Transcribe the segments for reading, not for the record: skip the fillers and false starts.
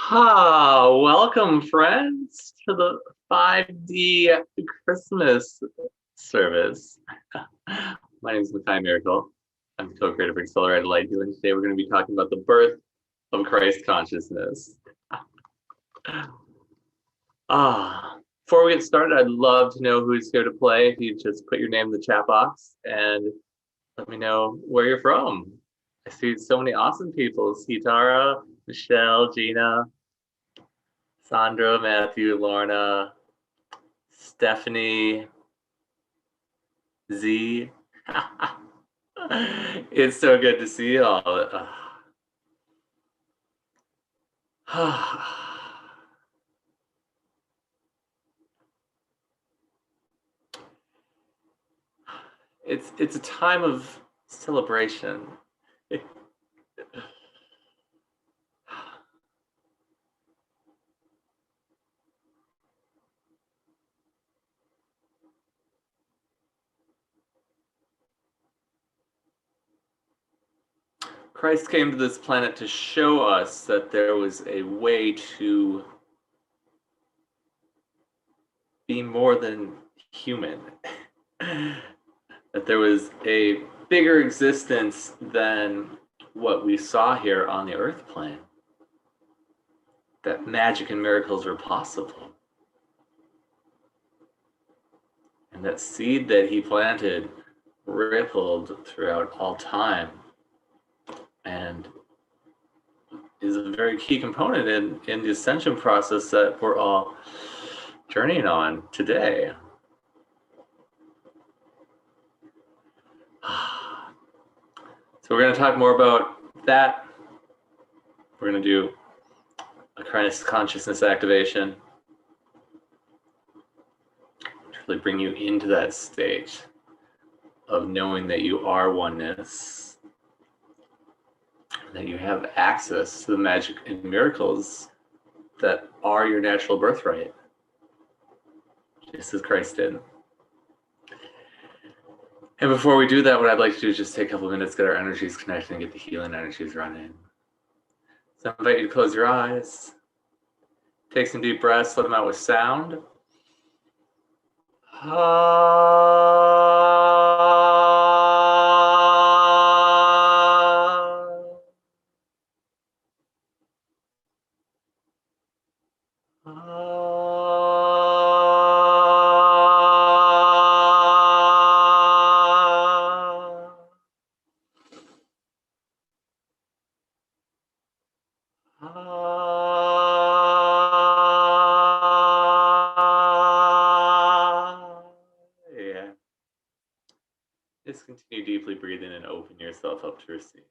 Welcome friends to the 5D Christmas service. My name is Macaya Miracle. I'm the co-creator of Accelerated Light Healing. Today we're going to be talking about the birth of Christ consciousness. Before we get started, I'd love to know who's here to play. If you just put your name in the chat box and let me know where you're from. I see so many awesome people. Sitara, Michelle, Gina, Sandra, Matthew, Lorna, Stephanie, Z. It's so good to see you all. It's a time of celebration. Christ came to this planet to show us that there was a way to be more than human. That there was a bigger existence than what we saw here on the earth plane. That magic and miracles were possible. And that seed that he planted rippled throughout all time and is a very key component in the ascension process that we're all journeying on today. So we're going to talk more about that. We're going to do a Christ consciousness activation to really bring you into that state of knowing that you are oneness, that you have access to the magic and miracles that are your natural birthright, just as Christ did. And before we do that, what I'd like to do is just take a couple of minutes, get our energies connected, and get the healing energies running. So I invite you to close your eyes, take some deep breaths, let them out with sound. Yeah. Just continue deeply breathing and open yourself up to receive.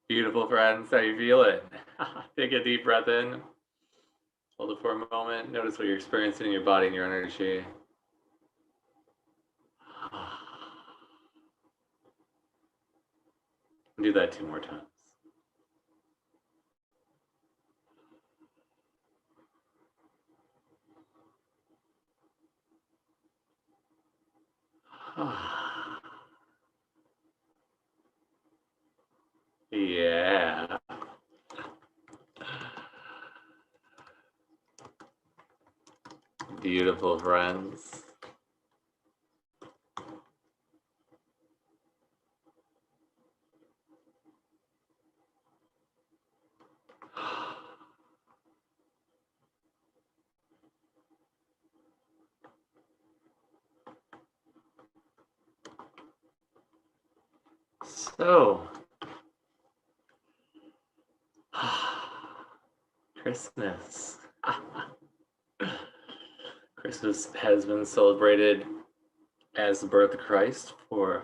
Beautiful, friends. How you feeling? Take a deep breath in. Hold it for a moment. Notice what you're experiencing in your body and your energy. Do that 2 more times. Yeah. Beautiful, friends. So, Christmas. Christmas has been celebrated as the birth of Christ for a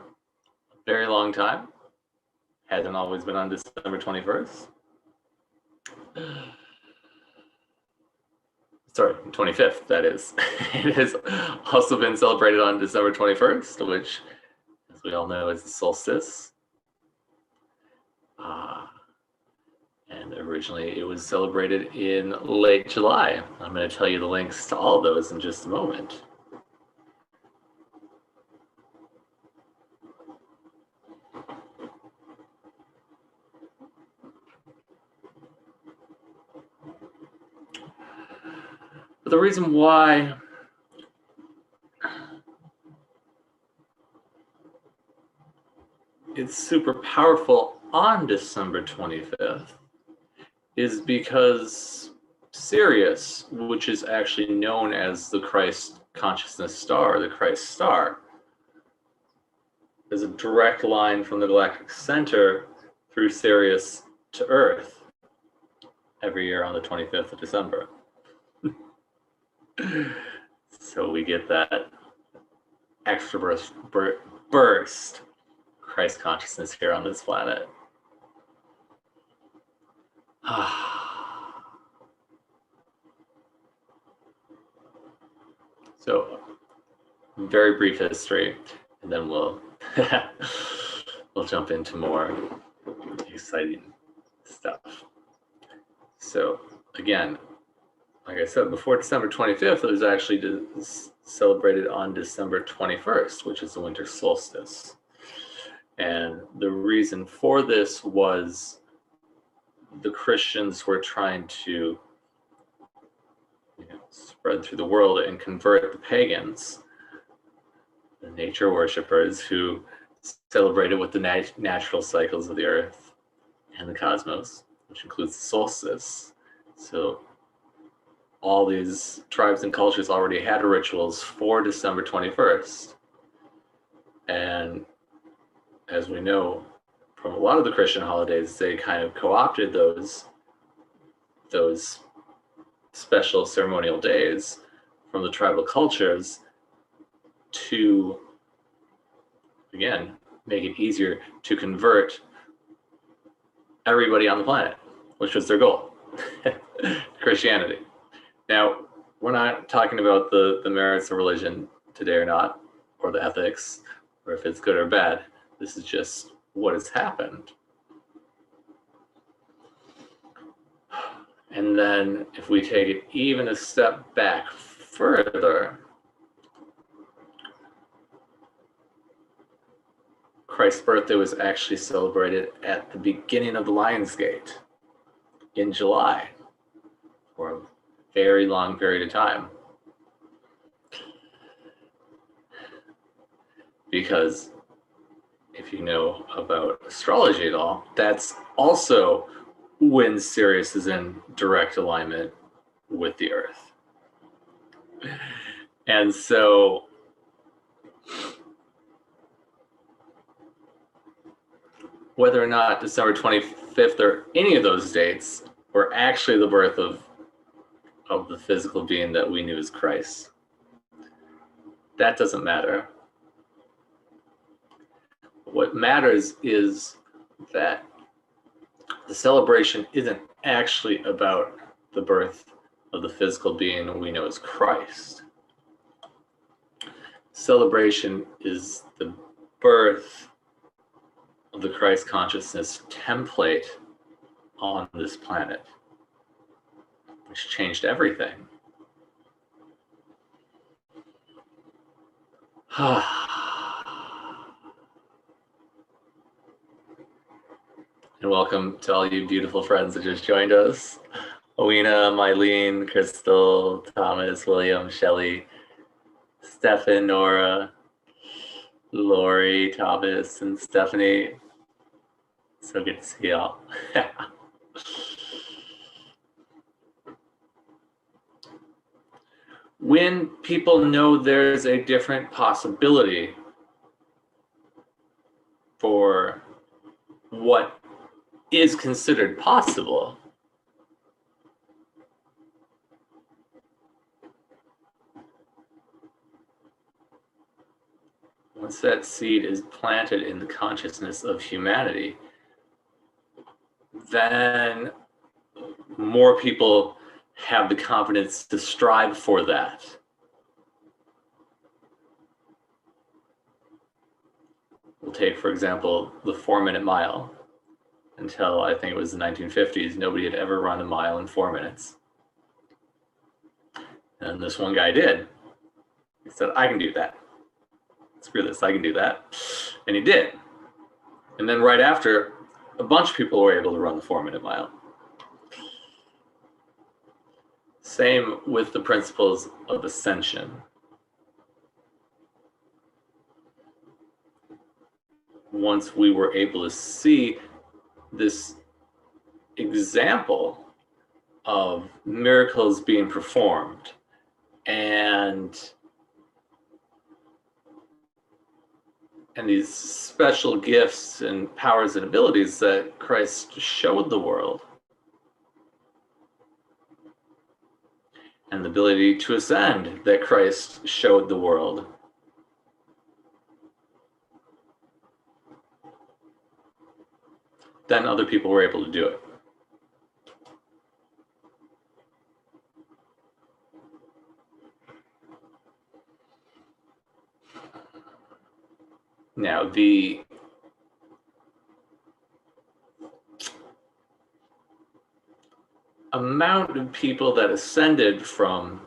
very long time. Hasn't always been on December 21st. Sorry, 25th, that is. It has also been celebrated on December 21st, which, as we all know, is the solstice. And originally it was celebrated in late July. I'm going to tell you the links to all of those in just a moment. But the reason why it's super powerful on December 25th is because Sirius, which is actually known as the Christ consciousness star, the Christ star, is a direct line from the galactic center through Sirius to Earth every year on the 25th of December. So we get that extra burst Christ consciousness here on this planet. So, very brief history, and then we'll jump into more exciting stuff. So, again, like I said, before December 25th, it was actually celebrated on December 21st, which is the winter solstice. And the reason for this was the Christians were trying to spread through the world and convert the pagans, the nature worshippers who celebrated with the natural cycles of the earth and the cosmos, which includes the solstice. So all these tribes and cultures already had rituals for December 21st. And as we know from a lot of the Christian holidays, they kind of co-opted those special ceremonial days from the tribal cultures to, again, make it easier to convert everybody on the planet, which was their goal, Christianity. Now, we're not talking about the merits of religion today or not, or the ethics, or if it's good or bad. This is just what has happened. And then if we take it even a step back further, Christ's birthday was actually celebrated at the beginning of the Lion's Gate in July for a very long period of time. Because if you know about astrology at all, that's also when Sirius is in direct alignment with the Earth. And so whether or not December 25th or any of those dates were actually the birth of the physical being that we knew as Christ, that doesn't matter. What matters is that the celebration isn't actually about the birth of the physical being we know as Christ. Celebration is the birth of the Christ consciousness template on this planet, which changed everything. And welcome to all you beautiful friends that just joined us. Owena, Mylene, Crystal, Thomas, William, Shelley, Stefan, Nora, Lori, Thomas, and Stephanie. So good to see y'all. When people know there's a different possibility for what is considered possible, once that seed is planted in the consciousness of humanity, then more people have the confidence to strive for that. We'll take, for example, the 4-minute mile. Until I think it was the 1950s, nobody had ever run a mile in 4 minutes. And this one guy did. He said, I can do that. Screw this, I can do that. And he did. And then right after, a bunch of people were able to run the 4-minute mile. Same with the principles of ascension. Once we were able to see this example of miracles being performed and these special gifts and powers and abilities that Christ showed the world, and the ability to ascend that Christ showed the world, then other people were able to do it. Now, the amount of people that ascended from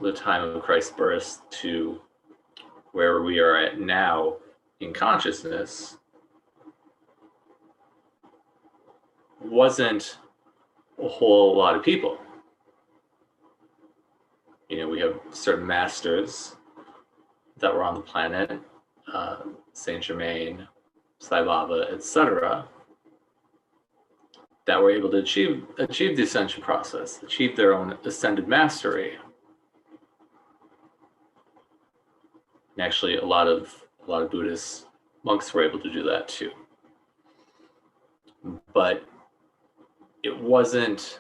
the time of Christ's birth to where we are at now in consciousness wasn't a whole lot of people. You know, we have certain masters that were on the planet, Saint Germain, Sai Baba, etc., that were able to achieve the ascension process, achieve their own ascended mastery. And actually, a lot of Buddhist monks were able to do that too. But it wasn't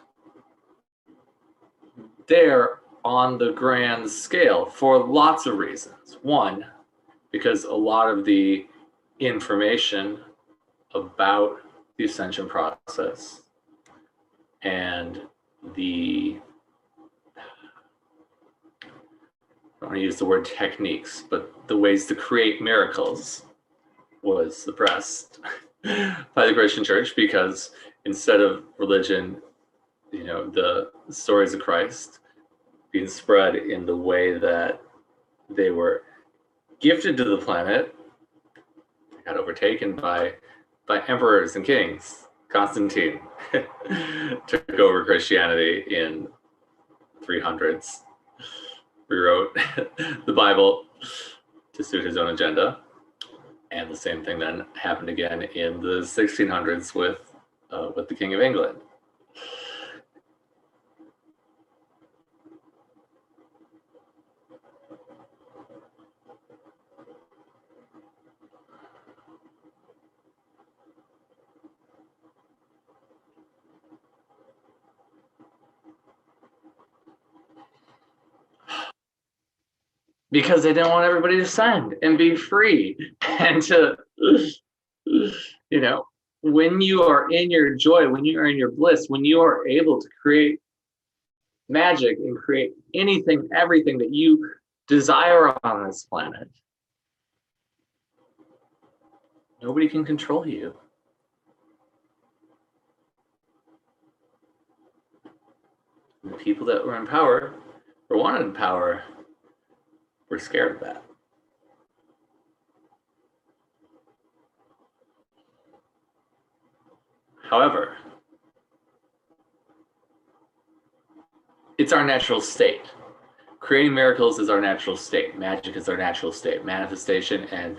there on the grand scale for lots of reasons. One, because a lot of the information about the ascension process and the, I don't want to use the word techniques, but the ways to create miracles was suppressed by the Christian church, because instead of religion, you know, the stories of Christ being spread in the way that they were gifted to the planet, they got overtaken by emperors and kings. Constantine took over Christianity in 300s, rewrote the Bible to suit his own agenda. And the same thing then happened again in the 1600s with the King of England. because they didn't want everybody to send and be free and to, you know, when you are in your joy, when you are in your bliss, when you are able to create magic and create anything, everything that you desire on this planet, nobody can control you. And the people that were in power or wanted power were scared of that. However, it's our natural state. Creating miracles is our natural state. Magic is our natural state. Manifestation and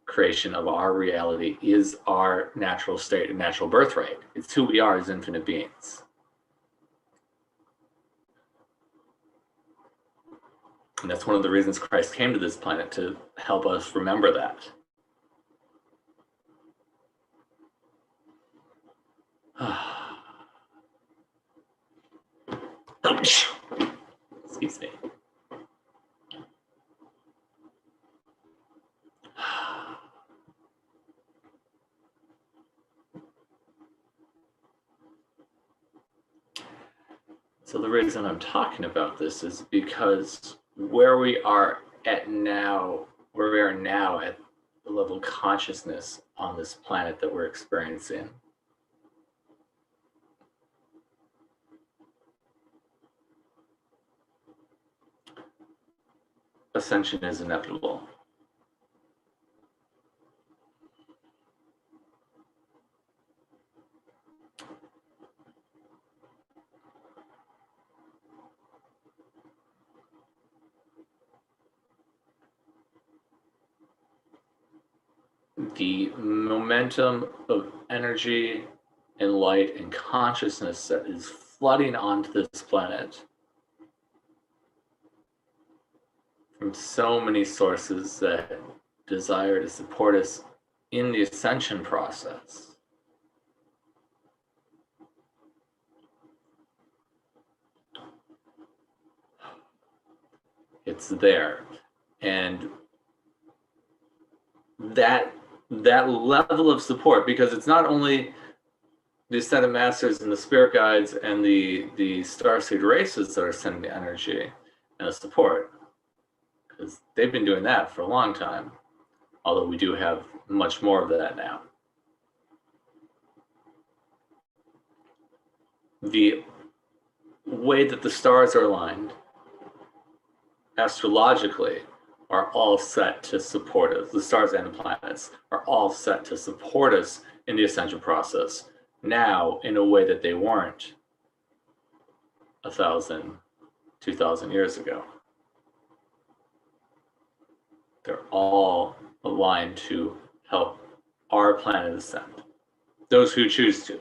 creation of our reality is our natural state and natural birthright. It's who we are as infinite beings. And that's one of the reasons Christ came to this planet, to help us remember that. Excuse me. So the reason I'm talking about this is because where we are now at the level of consciousness on this planet that we're experiencing, ascension is inevitable. The momentum of energy and light and consciousness that is flooding onto this planet from so many sources that desire to support us in the ascension process. It's there. And that level of support, because it's not only the ascended masters and the spirit guides and the starseed races that are sending the energy and the support, because they've been doing that for a long time, although we do have much more of that now. The way that the stars are aligned astrologically are all set to support us. The stars and the planets are all set to support us in the ascension process now in a way that they weren't 1,000, 2,000 years ago. They're all aligned to help our planet ascend, those who choose to.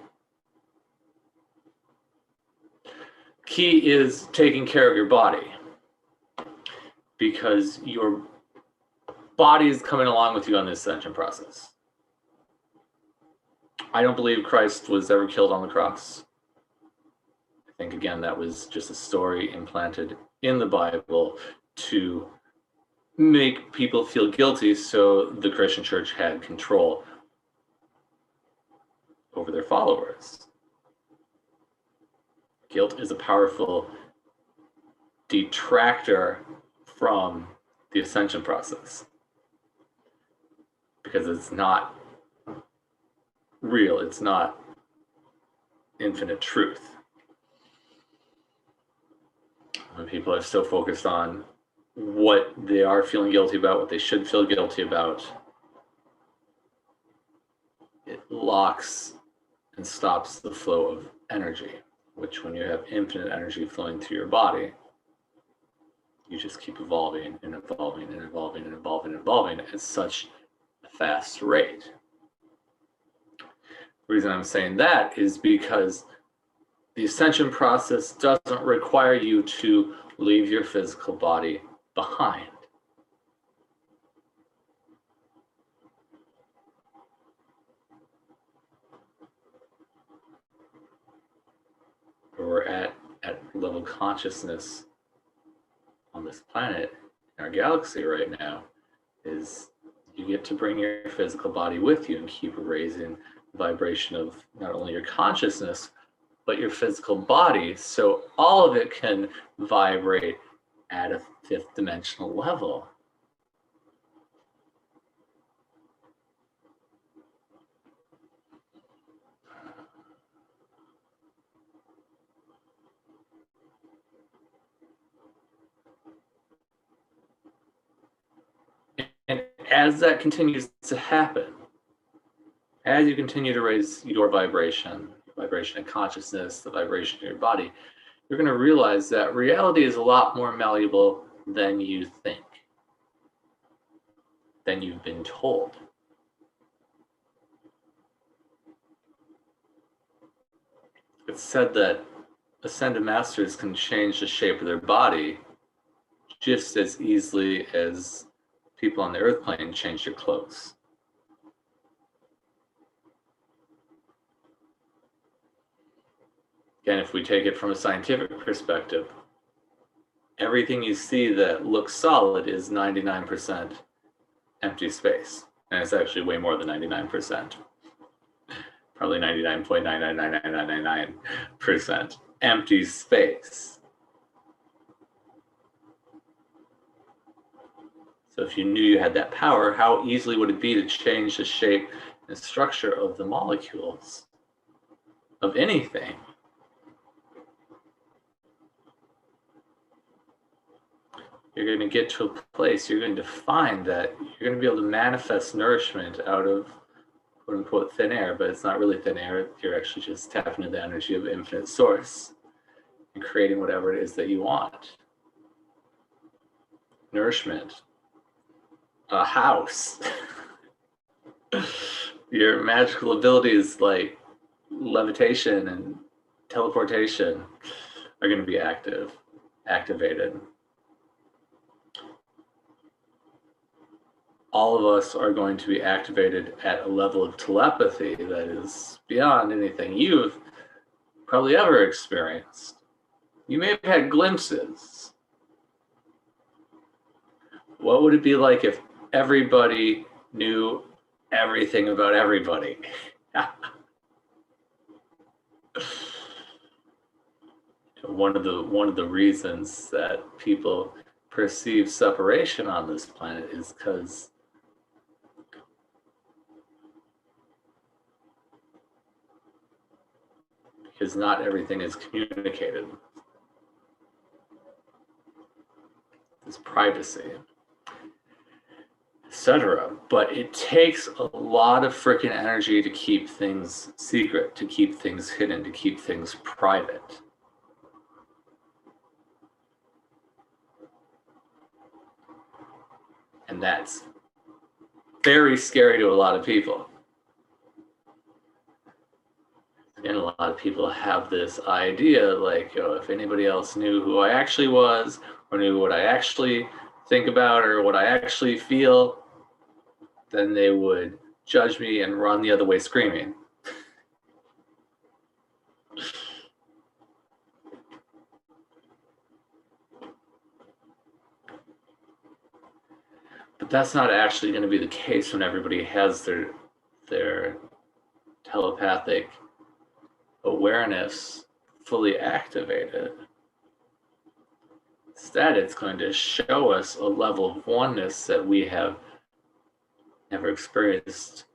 Key is taking care of your body, because your body is coming along with you on this ascension process. I don't believe Christ was ever killed on the cross. I think, again, that was just a story implanted in the Bible to make people feel guilty, so the Christian church had control over their followers. Guilt is a powerful detractor from the ascension process, because it's not real, it's not infinite truth. When people are so focused on what they are feeling guilty about, what they should feel guilty about, it locks and stops the flow of energy, which, when you have infinite energy flowing through your body, you just keep evolving and evolving and evolving and evolving and evolving at such a fast rate. The reason I'm saying that is because the ascension process doesn't require you to leave your physical body behind. Where we're at level consciousness on this planet in our galaxy right now is you get to bring your physical body with you and keep raising the vibration of not only your consciousness, but your physical body. So all of it can vibrate at a fifth dimensional level. And as that continues to happen, as you continue to raise your vibration of consciousness, the vibration of your body, you're going to realize that reality is a lot more malleable than you think, than you've been told. It's said that ascended masters can change the shape of their body just as easily as people on the earth plane change their clothes. Again, if we take it from a scientific perspective, everything you see that looks solid is 99% empty space. And it's actually way more than 99%. Probably 99.99999% empty space. So if you knew you had that power, how easily would it be to change the shape and structure of the molecules of anything? You're going to get to a place, you're going to find that you're going to be able to manifest nourishment out of quote unquote thin air, but it's not really thin air. You're actually just tapping into the energy of infinite source and creating whatever it is that you want. Nourishment, a house. Your magical abilities like levitation and teleportation are going to be activated. All of us are going to be activated at a level of telepathy that is beyond anything you've probably ever experienced. You may have had glimpses. What would it be like if everybody knew everything about everybody? One of the reasons that people perceive separation on this planet is because not everything is communicated. There's privacy, etc. But it takes a lot of freaking energy to keep things secret, to keep things hidden, to keep things private. And that's very scary to a lot of people. And a lot of people have this idea like, oh, if anybody else knew who I actually was, or knew what I actually think about, or what I actually feel, then they would judge me and run the other way screaming. But that's not actually going to be the case when everybody has their telepathic awareness fully activated. Instead, it's going to show us a level of oneness that we have never experienced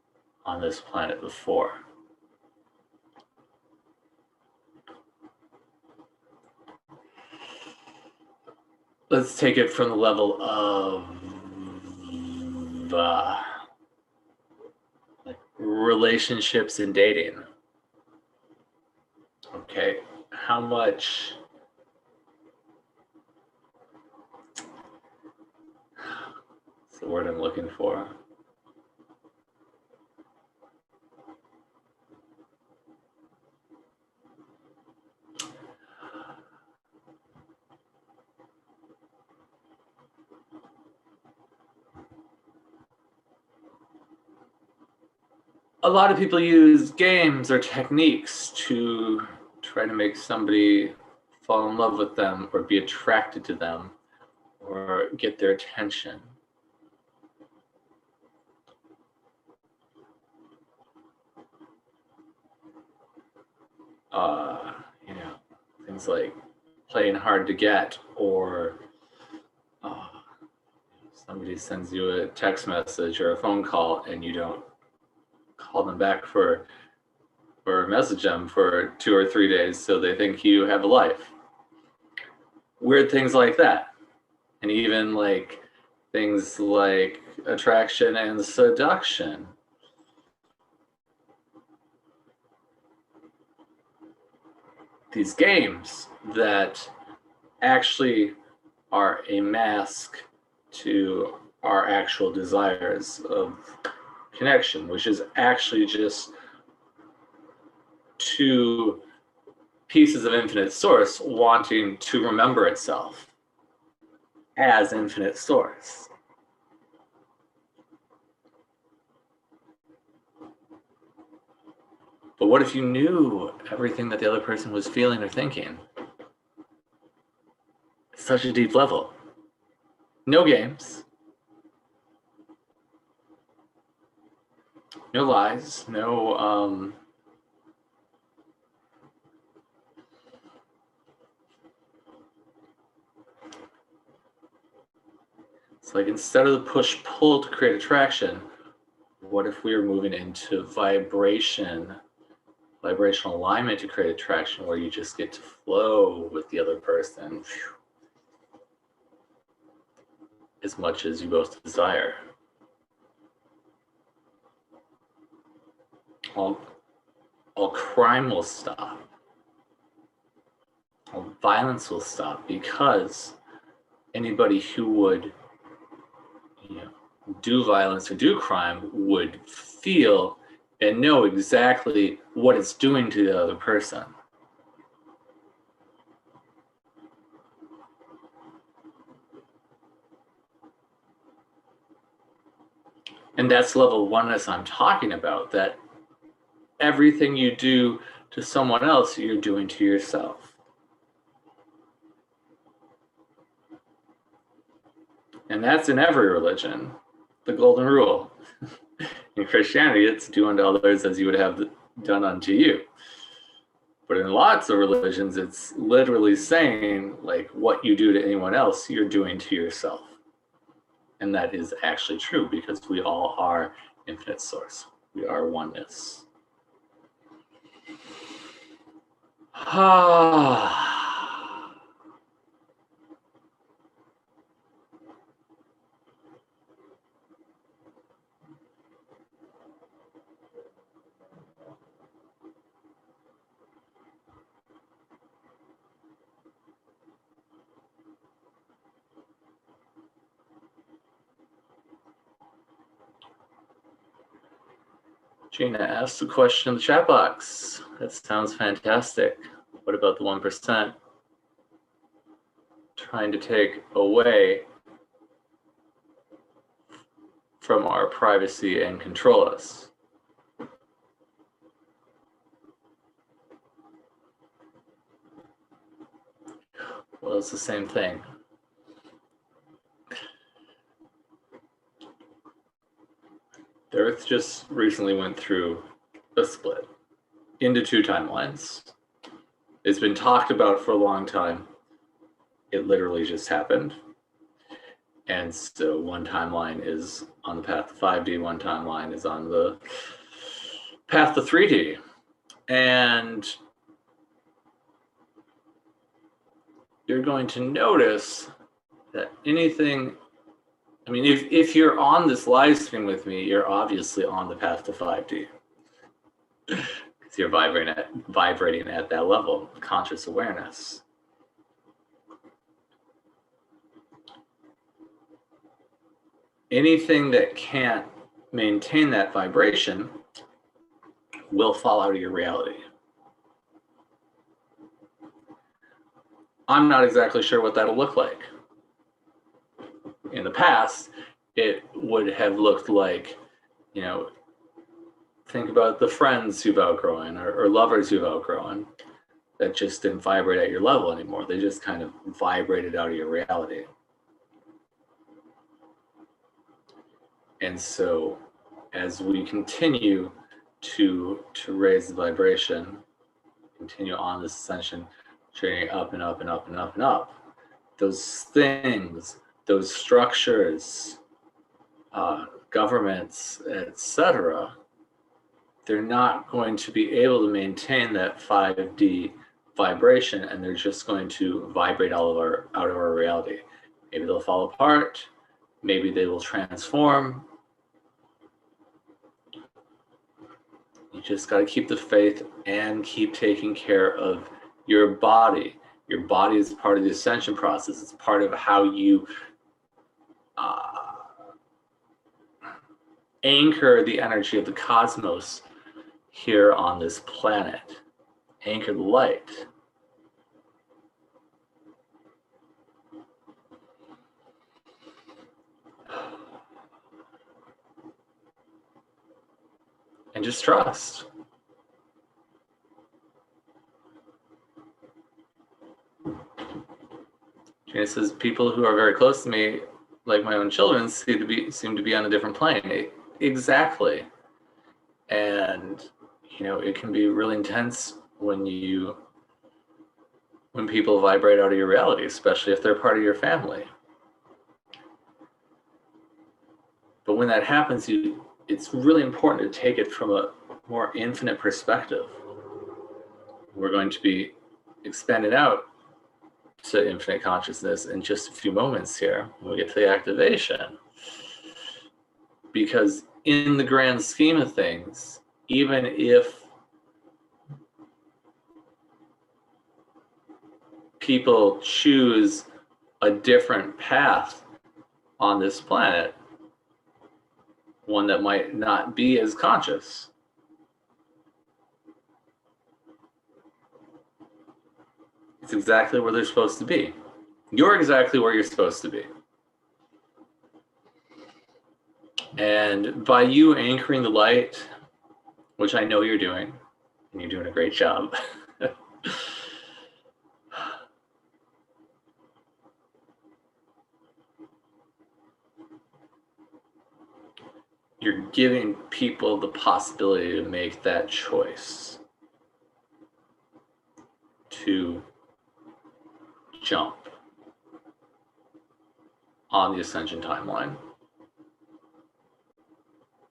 on this planet before. Let's take it from the level of like relationships and dating. Okay, how much what's the word I'm looking for? A lot of people use games or techniques to try to make somebody fall in love with them or be attracted to them or get their attention. You know, things like playing hard to get, or somebody sends you a text message or a phone call and you don't call them back or message them for 2 or 3 days, so they think you have a life. Weird things like that. And even like things like attraction and seduction. These games that actually are a mask to our actual desires of connection, which is actually just 2 pieces of infinite source wanting to remember itself as infinite source. But what if you knew everything that the other person was feeling or thinking? Such a deep level. No games. No lies. No it's like, instead of the push-pull to create attraction, what if we were moving into vibrational alignment to create attraction, where you just get to flow with the other person as much as you both desire. All crime will stop. All violence will stop, because anybody who would, do violence or do crime would feel and know exactly what it's doing to the other person. And that's level oneness I'm talking about, that everything you do to someone else, you're doing to yourself. And that's in every religion, the golden rule. In Christianity, it's do unto others as you would have done unto you. But in lots of religions, it's literally saying, like, what you do to anyone else, you're doing to yourself. And that is actually true, because we all are infinite source. We are oneness. Gina asked a question in the chat box. That sounds fantastic. What about the 1% trying to take away from our privacy and control us? Well, it's the same thing. The Earth just recently went through a split into 2 timelines. It's been talked about for a long time. It literally just happened. And so one timeline is on the path to 5D, one timeline is on the path to 3D. And you're going to notice that anything, I mean, if you're on this live stream with me, you're obviously on the path to 5D. Because you're vibrating at that level, conscious awareness. Anything that can't maintain that vibration will fall out of your reality. I'm not exactly sure what that'll look like. In the past, it would have looked like, think about the friends you've outgrown or lovers you've outgrown that just didn't vibrate at your level anymore. They just kind of vibrated out of your reality. And so as we continue to raise the vibration, continue on this ascension journey up and up and up and up and up, those things, those structures, governments, etc., they're not going to be able to maintain that 5D vibration, and they're just going to vibrate out of our reality. Maybe they'll fall apart, maybe they will transform. You just got to keep the faith and keep taking care of your body. Your body is part of the ascension process. It's part of how you anchor the energy of the cosmos here on this planet. Anchor the light. And just trust. Gina says, people who are very close to me, like my own children, seem to be on a different plane. Exactly. And you know, it can be really intense when people vibrate out of your reality, especially if they're part of your family. But when that happens, it's really important to take it from a more infinite perspective. We're going to be expanded out to infinite consciousness in just a few moments here when we get to the activation. Because in the grand scheme of things, even if people choose a different path on this planet, one that might not be as conscious, it's exactly where they're supposed to be. You're exactly where you're supposed to be. And by you anchoring the light, which I know you're doing, and you're doing a great job, you're giving people the possibility to make that choice to jump on the ascension timeline.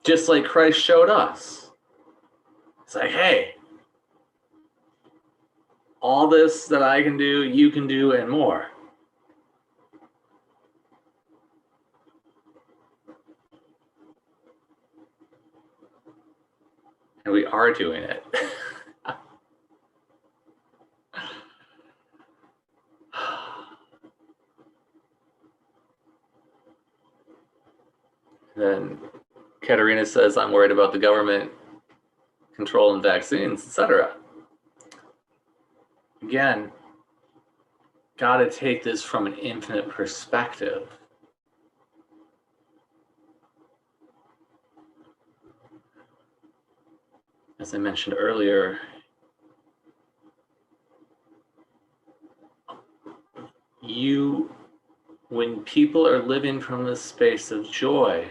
Just like Christ showed us. It's like, hey, all this that I can do, you can do, and more. And we are doing it. Then Katerina says, I'm worried about the government control and vaccines, etc. Again, got to take this from an infinite perspective. As I mentioned earlier, when people are living from this space of joy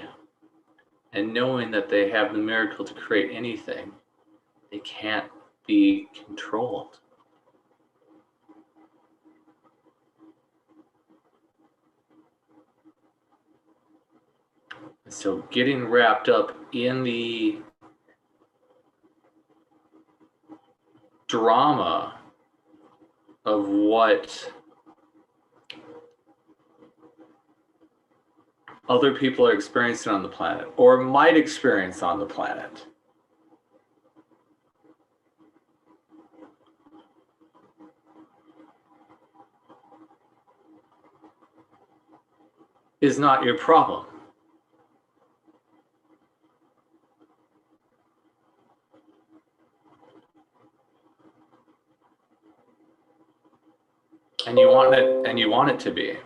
and knowing that they have the miracle to create anything, they can't be controlled. So getting wrapped up in the drama of what other people are experiencing on the planet or might experience on the planet is not your problem. And you want it to be.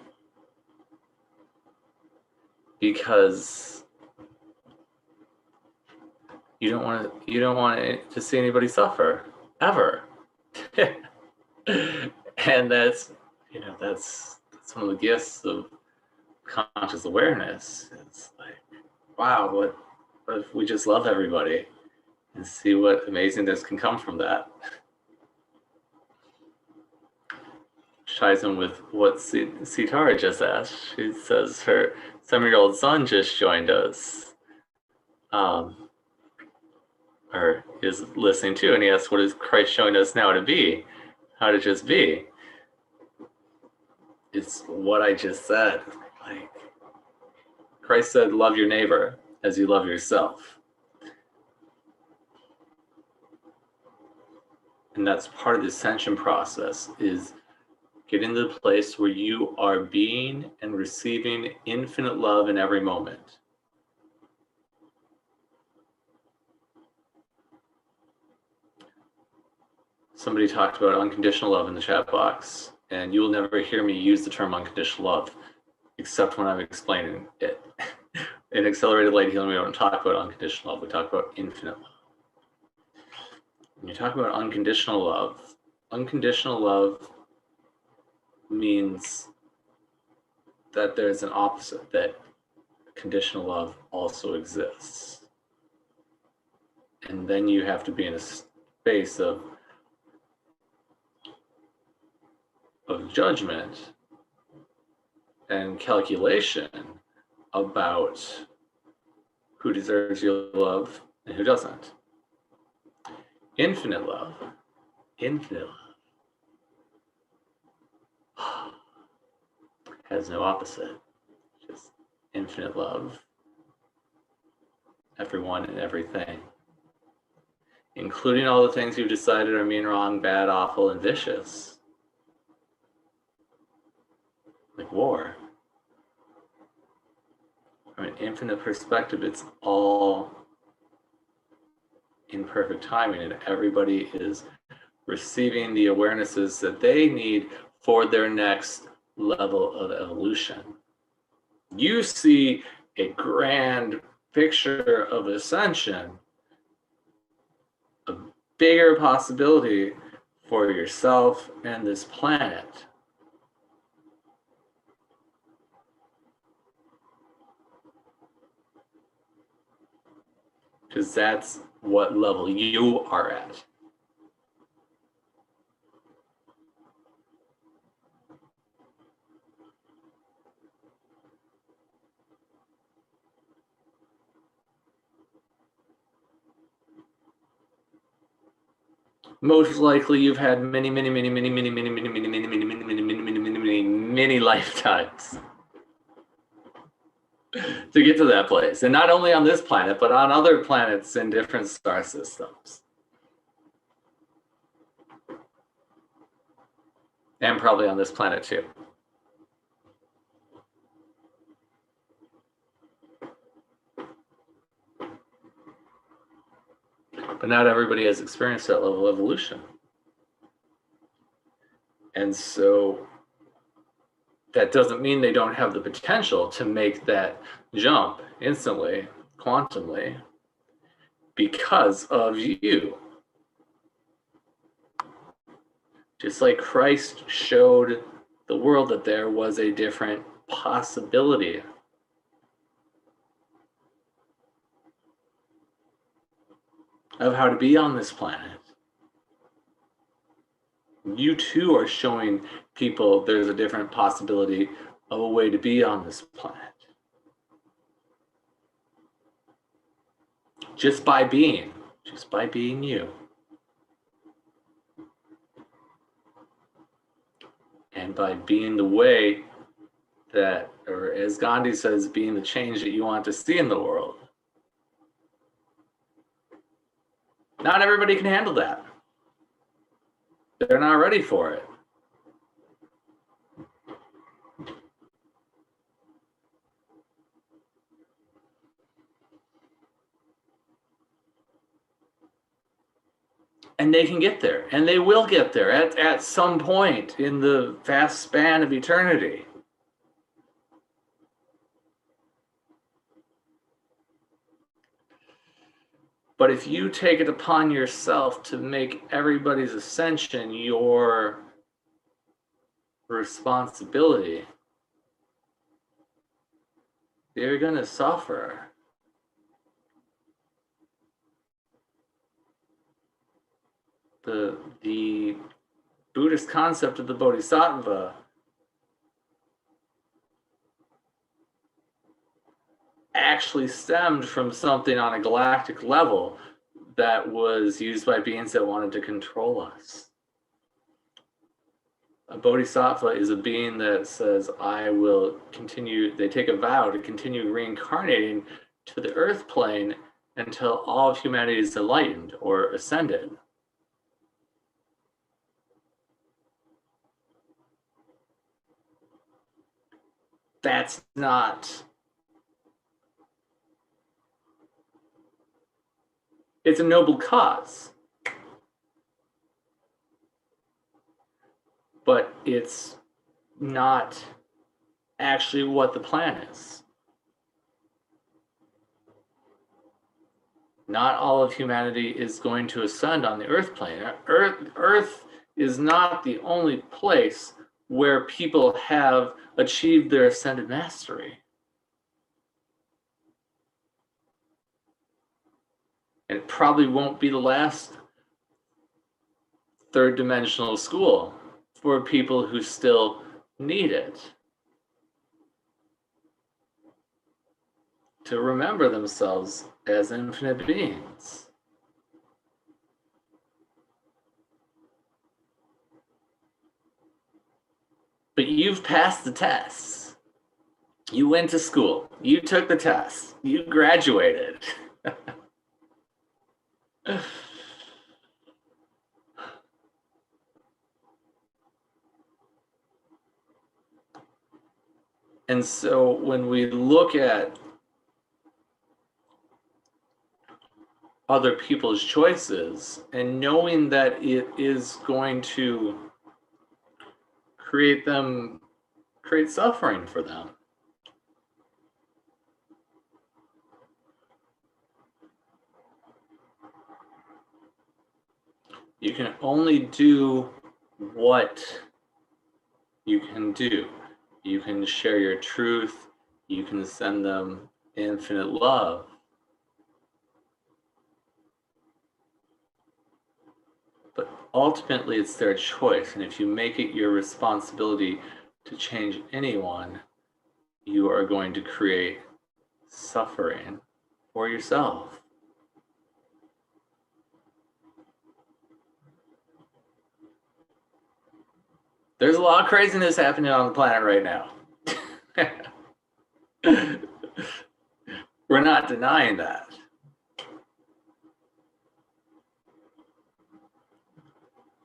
Because you don't want to see anybody suffer ever. And that's one of the gifts of conscious awareness. It's like wow, what if we just love everybody and see what amazingness can come from that? Ties in with what Sitara just asked. She says her 7-year-old son just joined us, or is listening to, and he asks, what is Christ showing us now to be? How to just be? It's what I just said. Like, Christ said, love your neighbor as you love yourself. And that's part of the ascension process, is get into the place where you are being and receiving infinite love in every moment. Somebody talked about unconditional love in the chat box, and you will never hear me use the term unconditional love, except when I'm explaining it. In Accelerated Light Healing, we don't talk about unconditional love, we talk about infinite love. When you talk about unconditional love means that there's an opposite, that conditional love also exists. And then you have to be in a space of judgment and calculation about who deserves your love and who doesn't. Infinite love has no opposite, just infinite love, everyone and everything, including all the things you've decided are mean, wrong, bad, awful, and vicious, like war. From an infinite perspective, it's all in perfect timing, and everybody is receiving the awarenesses that they need for their next level of evolution. You see a grand picture of ascension, a bigger possibility for yourself and this planet. Because that's what level you are at. Most likely you've had many lifetimes to get to that place. And not only on this planet, but on other planets in different star systems. And probably on this planet too. But not everybody has experienced that level of evolution. And so that doesn't mean they don't have the potential to make that jump instantly, quantumly, because of you. Just like Christ showed the world that there was a different possibility. Of how to be on this planet. You too are showing people there's a different possibility of a way to be on this planet. Just by being you. And by being the way that, or as Gandhi says, being the change that you want to see in the world. Not everybody can handle that. They're not ready for it. And they can get there, and they will get there at some point in the vast span of eternity. But if you take it upon yourself to make everybody's ascension your responsibility, you're going to suffer. the Buddhist concept of the Bodhisattva actually stemmed from something on a galactic level that was used by beings that wanted to control us. A bodhisattva is a being that says, I will continue, they take a vow to continue reincarnating to the earth plane until all of humanity is enlightened or ascended. That's not, it's a noble cause, but it's not actually what the plan is. Not all of humanity is going to ascend on the earth plane. Earth is not the only place where people have achieved their ascended mastery. And it probably won't be the last third dimensional school for people who still need it to remember themselves as infinite beings. But you've passed the tests. You went to school. You took the test. You graduated. And so when we look at other people's choices and knowing that it is going to create suffering for them, you can only do what you can do. You can share your truth. You can send them infinite love. But ultimately, it's their choice. And if you make it your responsibility to change anyone, you are going to create suffering for yourself. There's a lot of craziness happening on the planet right now. We're not denying that.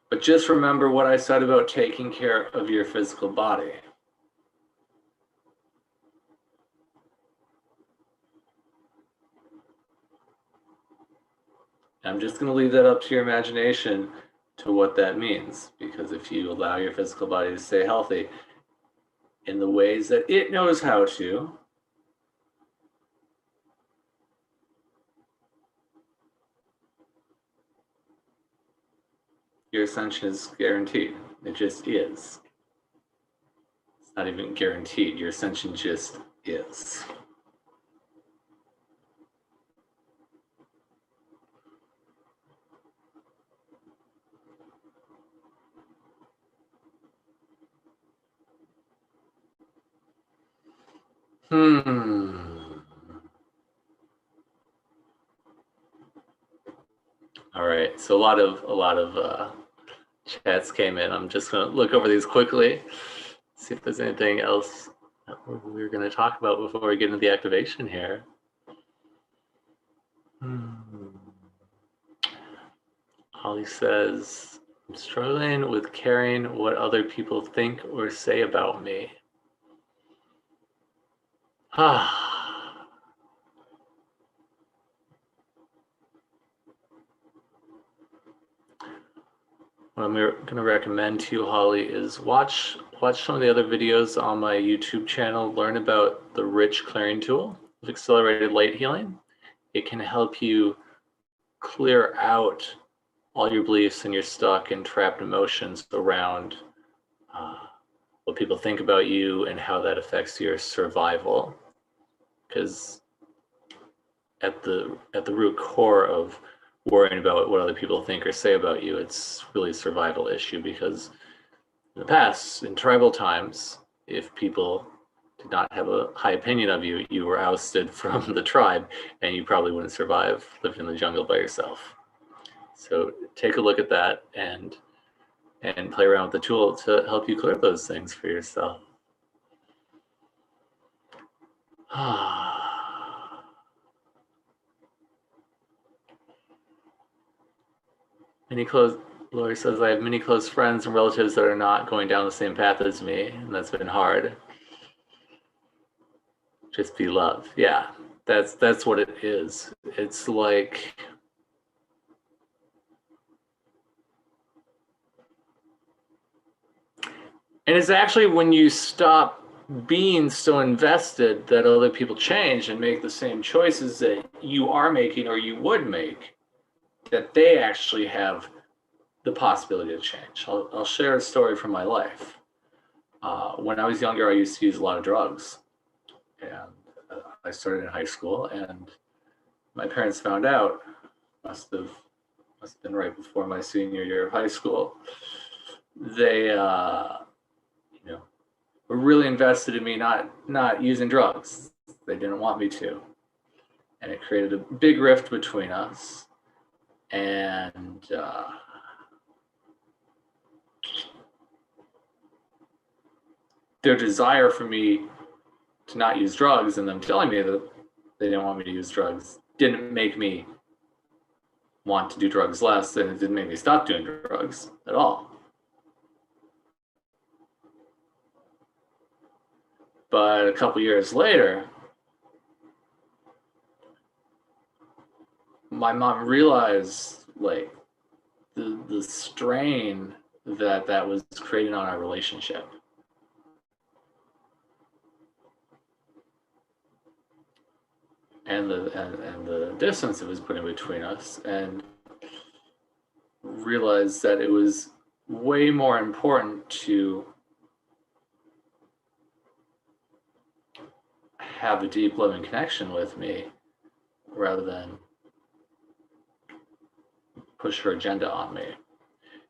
But just remember what I said about taking care of your physical body. I'm just going to leave that up to your imagination to what that means, because if you allow your physical body to stay healthy in the ways that it knows how to, your ascension is guaranteed. It just is. It's not even guaranteed. Your ascension just is. All right, so a lot of chats came in. I'm just going to look over these quickly, see if there's anything else that we're going to talk about before we get into the activation here. Holly says, I'm struggling with caring what other people think or say about me. What I'm going to recommend to you, Holly, is watch some of the other videos on my YouTube channel. Learn about the Rich Clearing Tool of Accelerated Light Healing. It can help you clear out all your beliefs and your stuck and trapped emotions around what people think about you and how that affects your survival. Because at the root core of worrying about what other people think or say about you. It's really a survival issue, because in the past, in tribal times, if people did not have a high opinion of you, you were ousted from the tribe, and you probably wouldn't survive living in the jungle by yourself. So take a look at that and play around with the tool to help you clear those things for yourself. Lori says, I have many close friends and relatives that are not going down the same path as me, and that's been hard. Just be love. Yeah, that's what it is. It's like, and it's actually when you stop being so invested that other people change and make the same choices that you are making or you would make, that they actually have the possibility to change. I'll share a story from my life. When I was younger, I used to use a lot of drugs. And I started in high school, and my parents found out. Must have been right before my senior year of high school. They were really invested in me not using drugs. They didn't want me to. And it created a big rift between us. And their desire for me to not use drugs, and them telling me that they didn't want me to use drugs, didn't make me want to do drugs less, and it didn't make me stop doing drugs at all. But a couple years later, my mom realized like the strain that was creating on our relationship. And the distance it was putting between us, and realized that it was way more important to have a deep loving connection with me rather than push her agenda on me.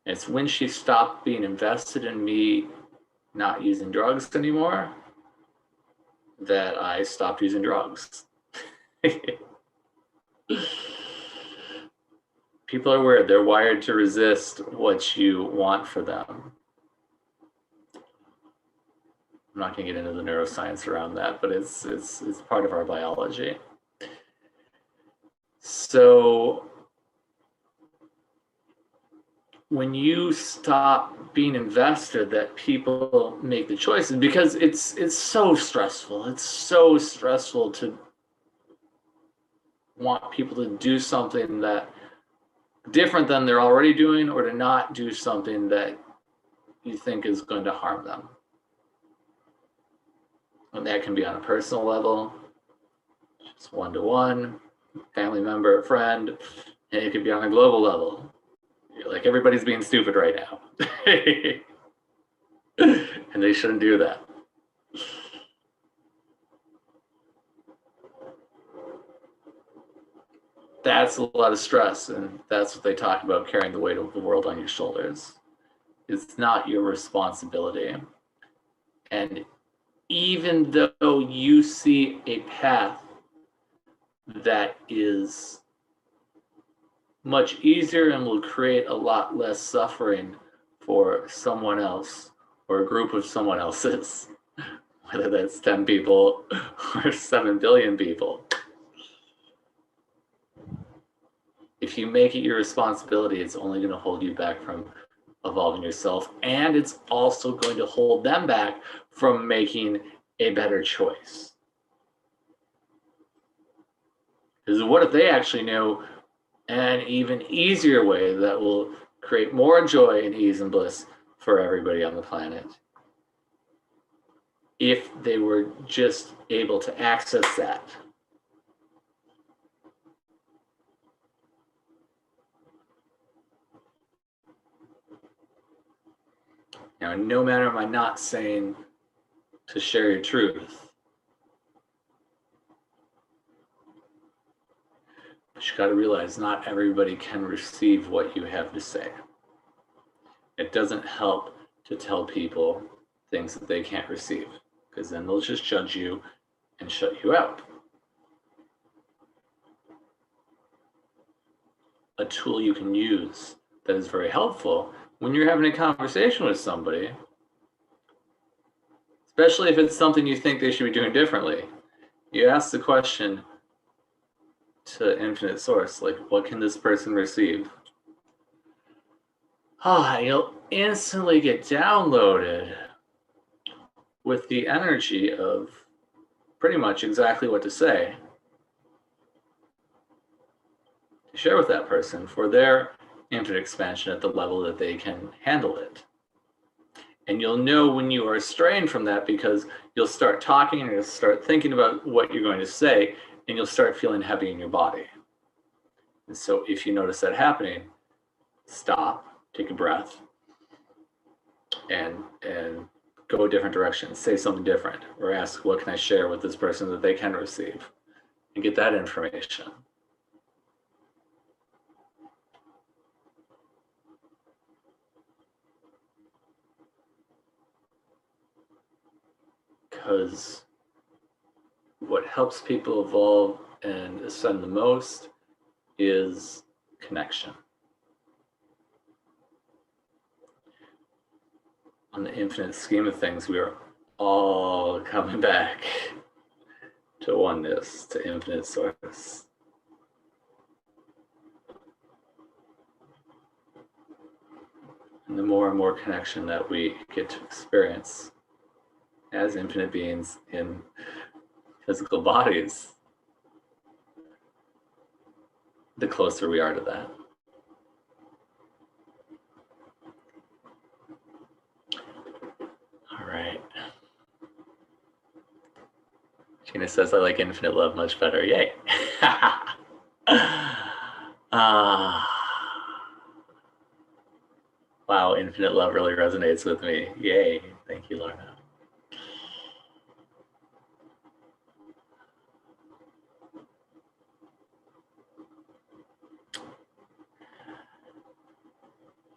And it's when she stopped being invested in me not using drugs anymore that I stopped using drugs. People are weird. They're wired to resist what you want for them. I'm not going to get into the neuroscience around that, but it's part of our biology. So when you stop being invested that people make the choices, because it's so stressful. It's so stressful to want people to do something that different than they're already doing, or to not do something that you think is going to harm them. And that can be on a personal level, just one-to-one, family member, friend, and it could be on a global level. You're like, everybody's being stupid right now. And they shouldn't do that. That's a lot of stress, and that's what they talk about, carrying the weight of the world on your shoulders. It's not your responsibility. And even though you see a path that is much easier and will create a lot less suffering for someone else or a group of someone else's, whether that's 10 people or 7 billion people, if you make it your responsibility, it's only going to hold you back from evolving yourself, and it's also going to hold them back from making a better choice. Because what if they actually know an even easier way that will create more joy and ease and bliss for everybody on the planet, if they were just able to access that? Now, in no manner am I not saying to share your truth. But you got to realize not everybody can receive what you have to say. It doesn't help to tell people things that they can't receive, because then they'll just judge you and shut you out. A tool you can use that is very helpful when you're having a conversation with somebody, especially if it's something you think they should be doing differently. You ask the question to infinite source, like, what can this person receive? You'll instantly get downloaded with the energy of pretty much exactly what to say to share with that person for their infinite expansion at the level that they can handle it. And you'll know when you are straying from that, because you'll start talking and you'll start thinking about what you're going to say, and you'll start feeling heavy in your body. And so if you notice that happening, stop, take a breath, and go a different direction, say something different, or ask, what can I share with this person that they can receive, and get that information. Because what helps people evolve and ascend the most is connection. On the infinite scheme of things, we are all coming back to oneness, to infinite source. And the more and more connection that we get to experience as infinite beings in physical bodies, the closer we are to that. All right. Gina says, I like infinite love much better. Yay. Wow, infinite love really resonates with me. Yay. Thank you, Lorna.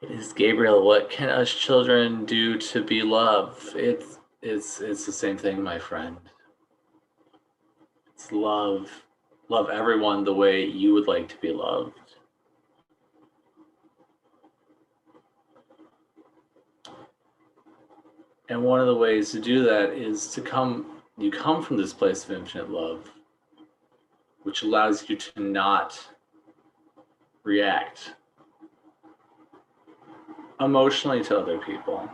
It is Gabriel. What can us children do to be loved? It's the same thing, my friend. It's love. Love everyone the way you would like to be loved. And one of the ways to do that is to you come from this place of infinite love, which allows you to not react emotionally to other people.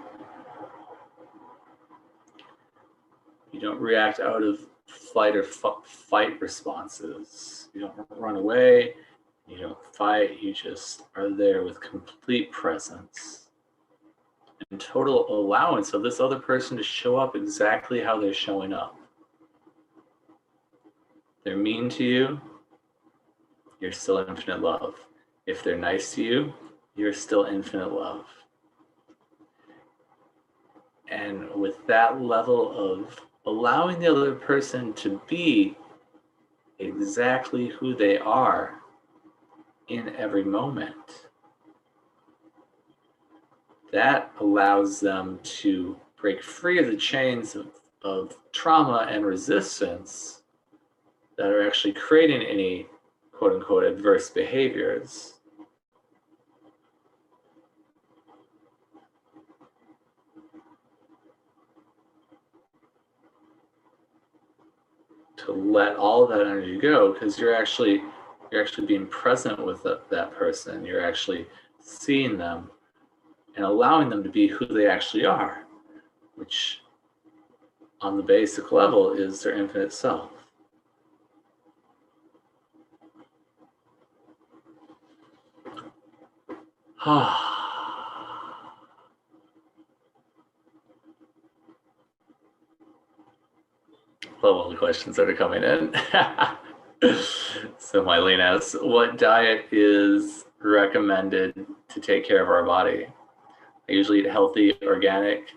You don't react out of flight or fight responses. You don't run away, you don't fight, you just are there with complete presence and total allowance of this other person to show up exactly how they're showing up. They're mean to you, you're still infinite love. If they're nice to you, you're still infinite love. And with that level of allowing the other person to be exactly who they are in every moment, that allows them to break free of the chains of trauma and resistance that are actually creating any quote unquote adverse behaviors. To let all of that energy go, because you're actually being present with that person. You're actually seeing them and allowing them to be who they actually are, which on the basic level is their infinite self. Love all the questions that are coming in. So Mylene asks, what diet is recommended to take care of our body? I usually eat healthy, organic.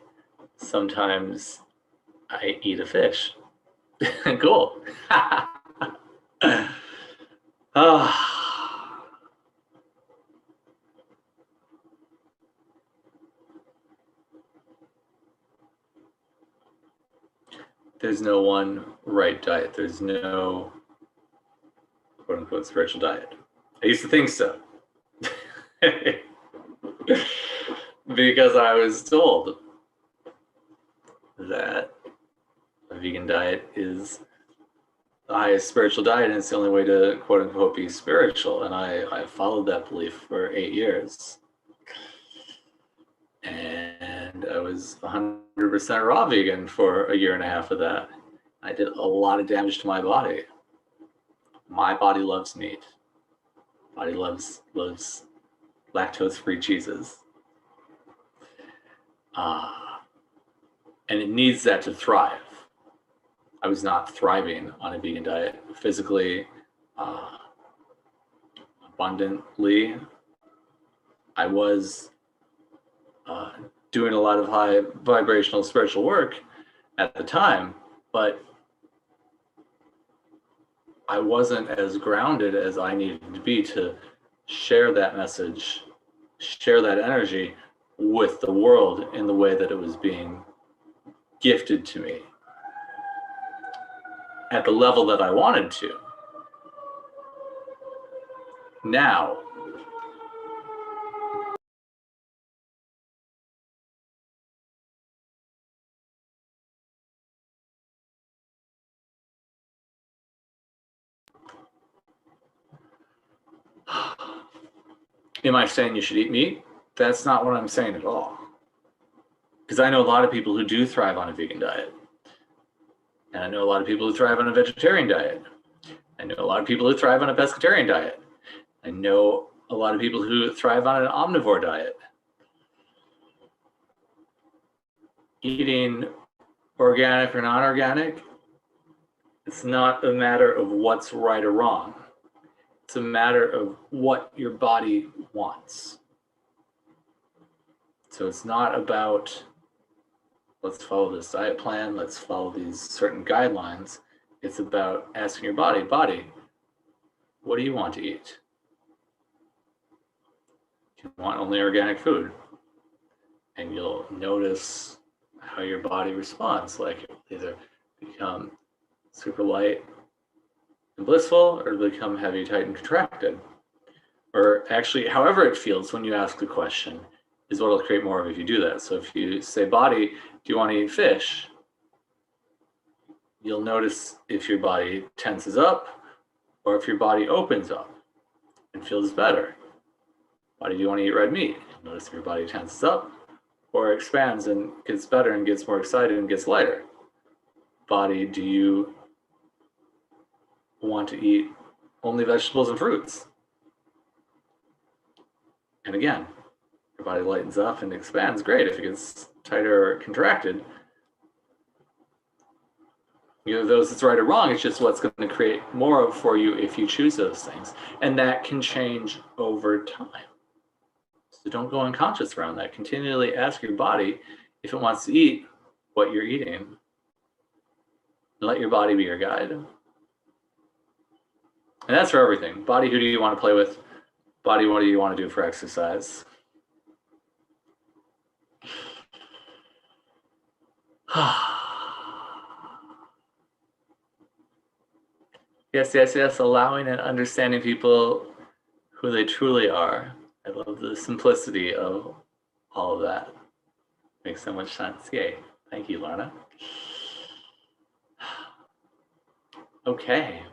Sometimes I eat a fish. Cool. there's no one right diet. There's no quote unquote spiritual diet. I used to think so. Because I was told that a vegan diet is the highest spiritual diet and it's the only way to quote unquote be spiritual. And I followed that belief for 8 years. And I was 100% raw vegan for a year and a half of that. I did a lot of damage to my body. My body loves meat. Body loves lactose-free cheeses. And it needs that to thrive. I was not thriving on a vegan diet physically, abundantly. I was doing a lot of high vibrational spiritual work at the time, but I wasn't as grounded as I needed to be to share that message, share that energy with the world in the way that it was being gifted to me at the level that I wanted to. Now, am I saying you should eat meat? That's not what I'm saying at all. Because I know a lot of people who do thrive on a vegan diet. And I know a lot of people who thrive on a vegetarian diet. I know a lot of people who thrive on a pescatarian diet. I know a lot of people who thrive on an omnivore diet. Eating organic or non-organic, it's not a matter of what's right or wrong. It's a matter of what your body wants. So it's not about, let's follow this diet plan, let's follow these certain guidelines. It's about asking your body, what do you want to eat? Do you want only organic food? And you'll notice how your body responds. Like it will either become super light and blissful or become heavy, tight, and contracted. Or actually, however it feels when you ask the question is what will create more of if you do that. So if you say, body, do you want to eat fish? You'll notice if your body tenses up or if your body opens up and feels better. Body, do you want to eat red meat? Notice if your body tenses up or expands and gets better and gets more excited and gets lighter. Body, do you want to eat only vegetables and fruits? And again, your body lightens up and expands. Great. If it gets tighter or contracted, either those it's right or wrong. It's just what's going to create more of for you if you choose those things. And that can change over time. So don't go unconscious around that. Continually ask your body if it wants to eat what you're eating. Let your body be your guide. And that's for everything. Body, who do you want to play with? Body, what do you want to do for exercise? Yes. Allowing and understanding people who they truly are. I love the simplicity of all of that. Makes so much sense. Yay. Thank you, Lorna. Okay.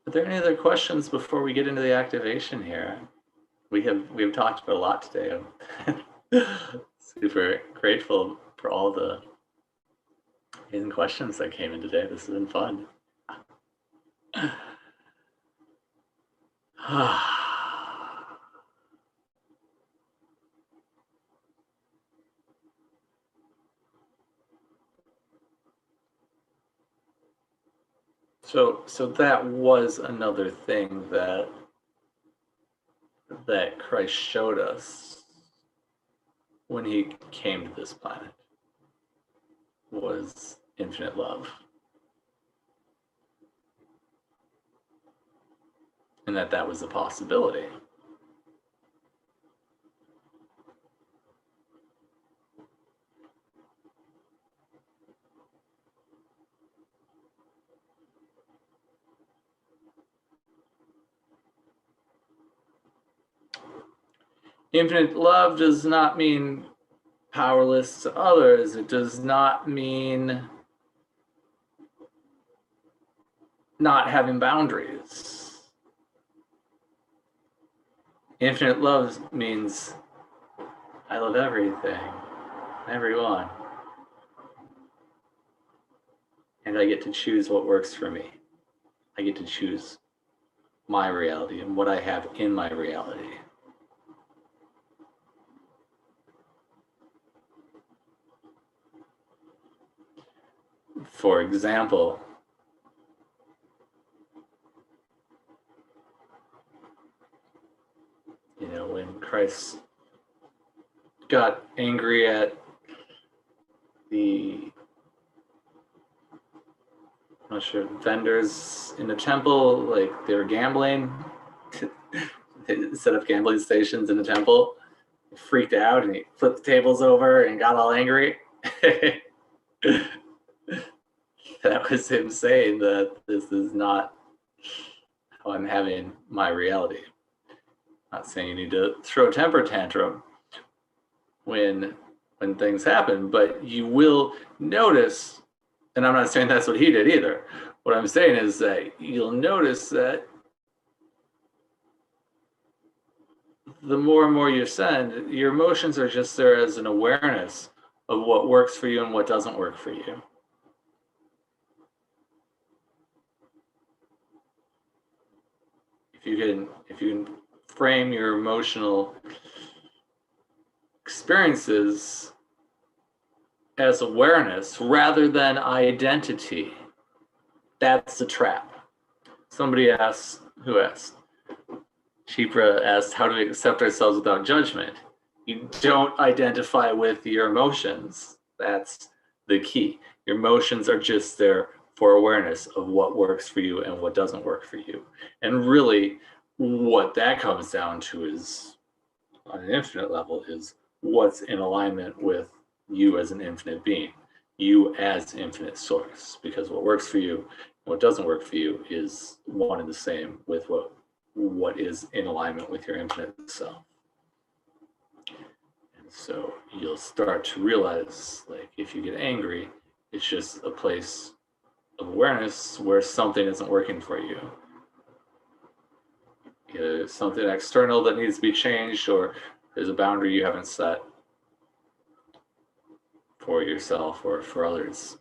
Are there any other questions before we get into the activation here? We've talked about a lot today. I'm super grateful for all the amazing questions that came in today. This has been fun. So that was another thing that Christ showed us when he came to this planet was infinite love. And that was a possibility. Infinite love does not mean powerless to others. It does not mean not having boundaries. Infinite love means I love everything, everyone, and I get to choose what works for me. I get to choose my reality and what I have in my reality. For example, when Christ got angry at the vendors in the temple, like they were gambling, they set up gambling stations in the temple, he freaked out and he flipped the tables over and got all angry. That was him saying that this is not how I'm having my reality. I'm not saying you need to throw a temper tantrum when things happen, but you will notice, and I'm not saying that's what he did either. What I'm saying is that you'll notice that the more and more you send, your emotions are just there as an awareness of what works for you and what doesn't work for you. If you can frame your emotional experiences as awareness rather than identity, that's the trap. Somebody asked, who asked? Shipra asked, how do we accept ourselves without judgment? You don't identify with your emotions. That's the key. Your emotions are just there for awareness of what works for you and what doesn't work for you. And really, what that comes down to is, on an infinite level, is what's in alignment with you as an infinite being, you as infinite source. Because what works for you and what doesn't work for you is one and the same with what is in alignment with your infinite self. And so you'll start to realize, like, if you get angry, it's just a place of awareness where something isn't working for you. Either something external that needs to be changed, or there's a boundary you haven't set for yourself or for others.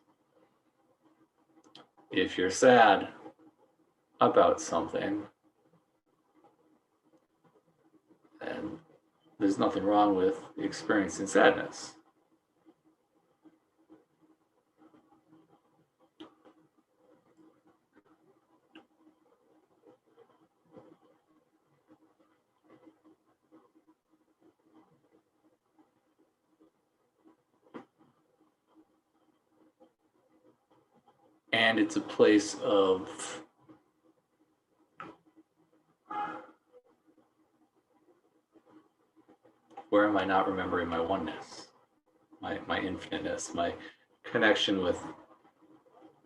If you're sad about something, then there's nothing wrong with experiencing sadness. And it's a place of where am I not remembering my oneness, my infiniteness, my connection with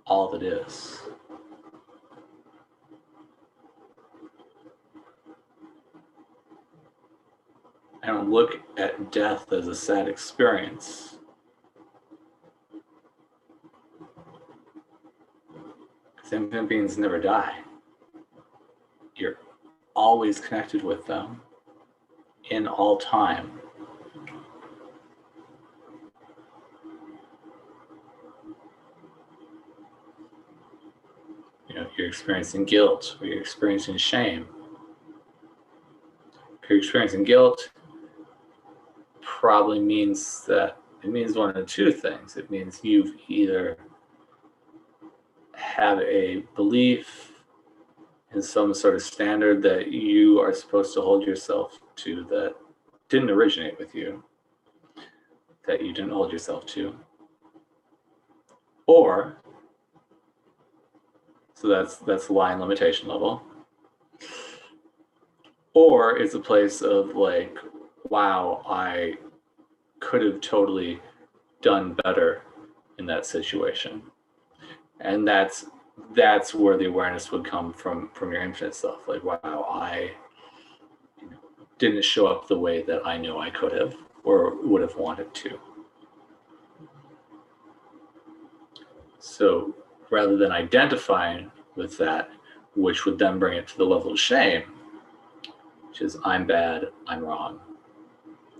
all that is. I don't look at death as a sad experience. Because infinite beings never die. You're always connected with them in all time. If you're experiencing guilt, or you're experiencing shame. If you're experiencing guilt, probably means that it means one of two things. It means you've either have a belief in some sort of standard that you are supposed to hold yourself to that didn't originate with you, that you didn't hold yourself to. Or, so that's line limitation level. Or it's a place of like, wow, I could have totally done better in that situation. And that's where the awareness would come from your infinite self. Like, wow, I didn't show up the way that I know I could have or would have wanted to. So rather than identifying with that, which would then bring it to the level of shame, which is I'm bad, I'm wrong,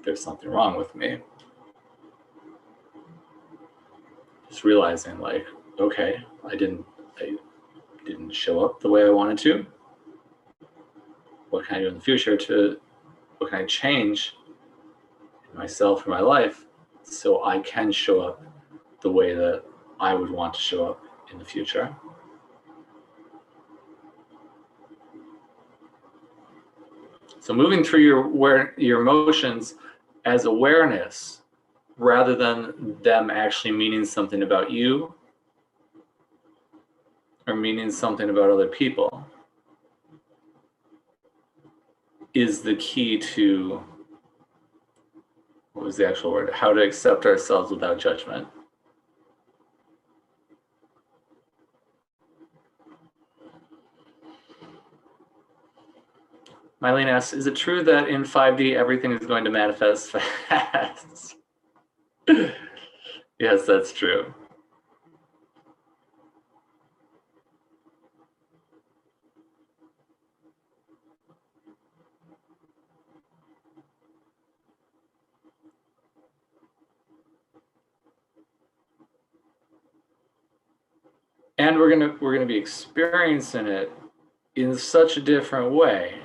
there's something wrong with me. Just realizing like, okay, I didn't show up the way I wanted to. What can I do in the future what can I change in myself or my life so I can show up the way that I would want to show up in the future? So moving through your emotions as awareness, rather than them actually meaning something about you or meaning something about other people, is the key to, what was the actual word? How to accept ourselves without judgment. Mylene asks, is it true that in 5D everything is going to manifest fast? Yes, that's true. And we're gonna be experiencing it in such a different way.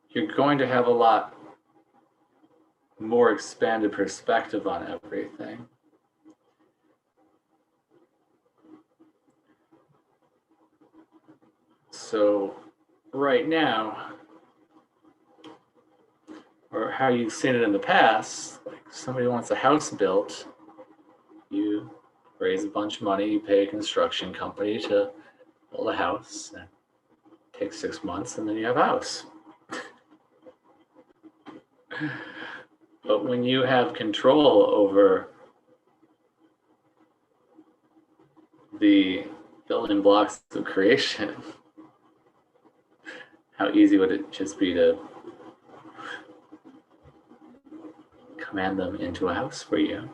You're going to have a lot more expanded perspective on everything. So right now, or how you've seen it in the past, like somebody wants a house built, you raise a bunch of money, you pay a construction company to build a house, and it takes 6 months, and then you have a house. But when you have control over the building blocks of creation, how easy would it just be to command them into a house for you?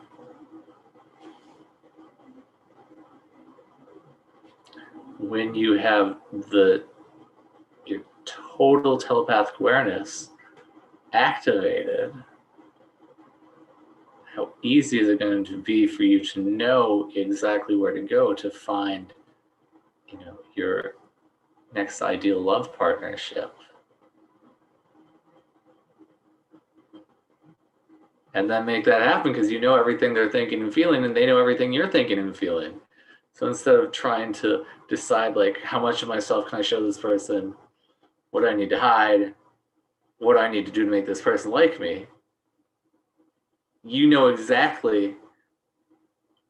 When you have your total telepathic awareness activated, how easy is it going to be for you to know exactly where to go to find, your next ideal love partnership? And then make that happen because you know everything they're thinking and feeling, and they know everything you're thinking and feeling. So instead of trying to decide like, how much of myself can I show this person? What do I need to hide? What do I need to do to make this person like me? You know exactly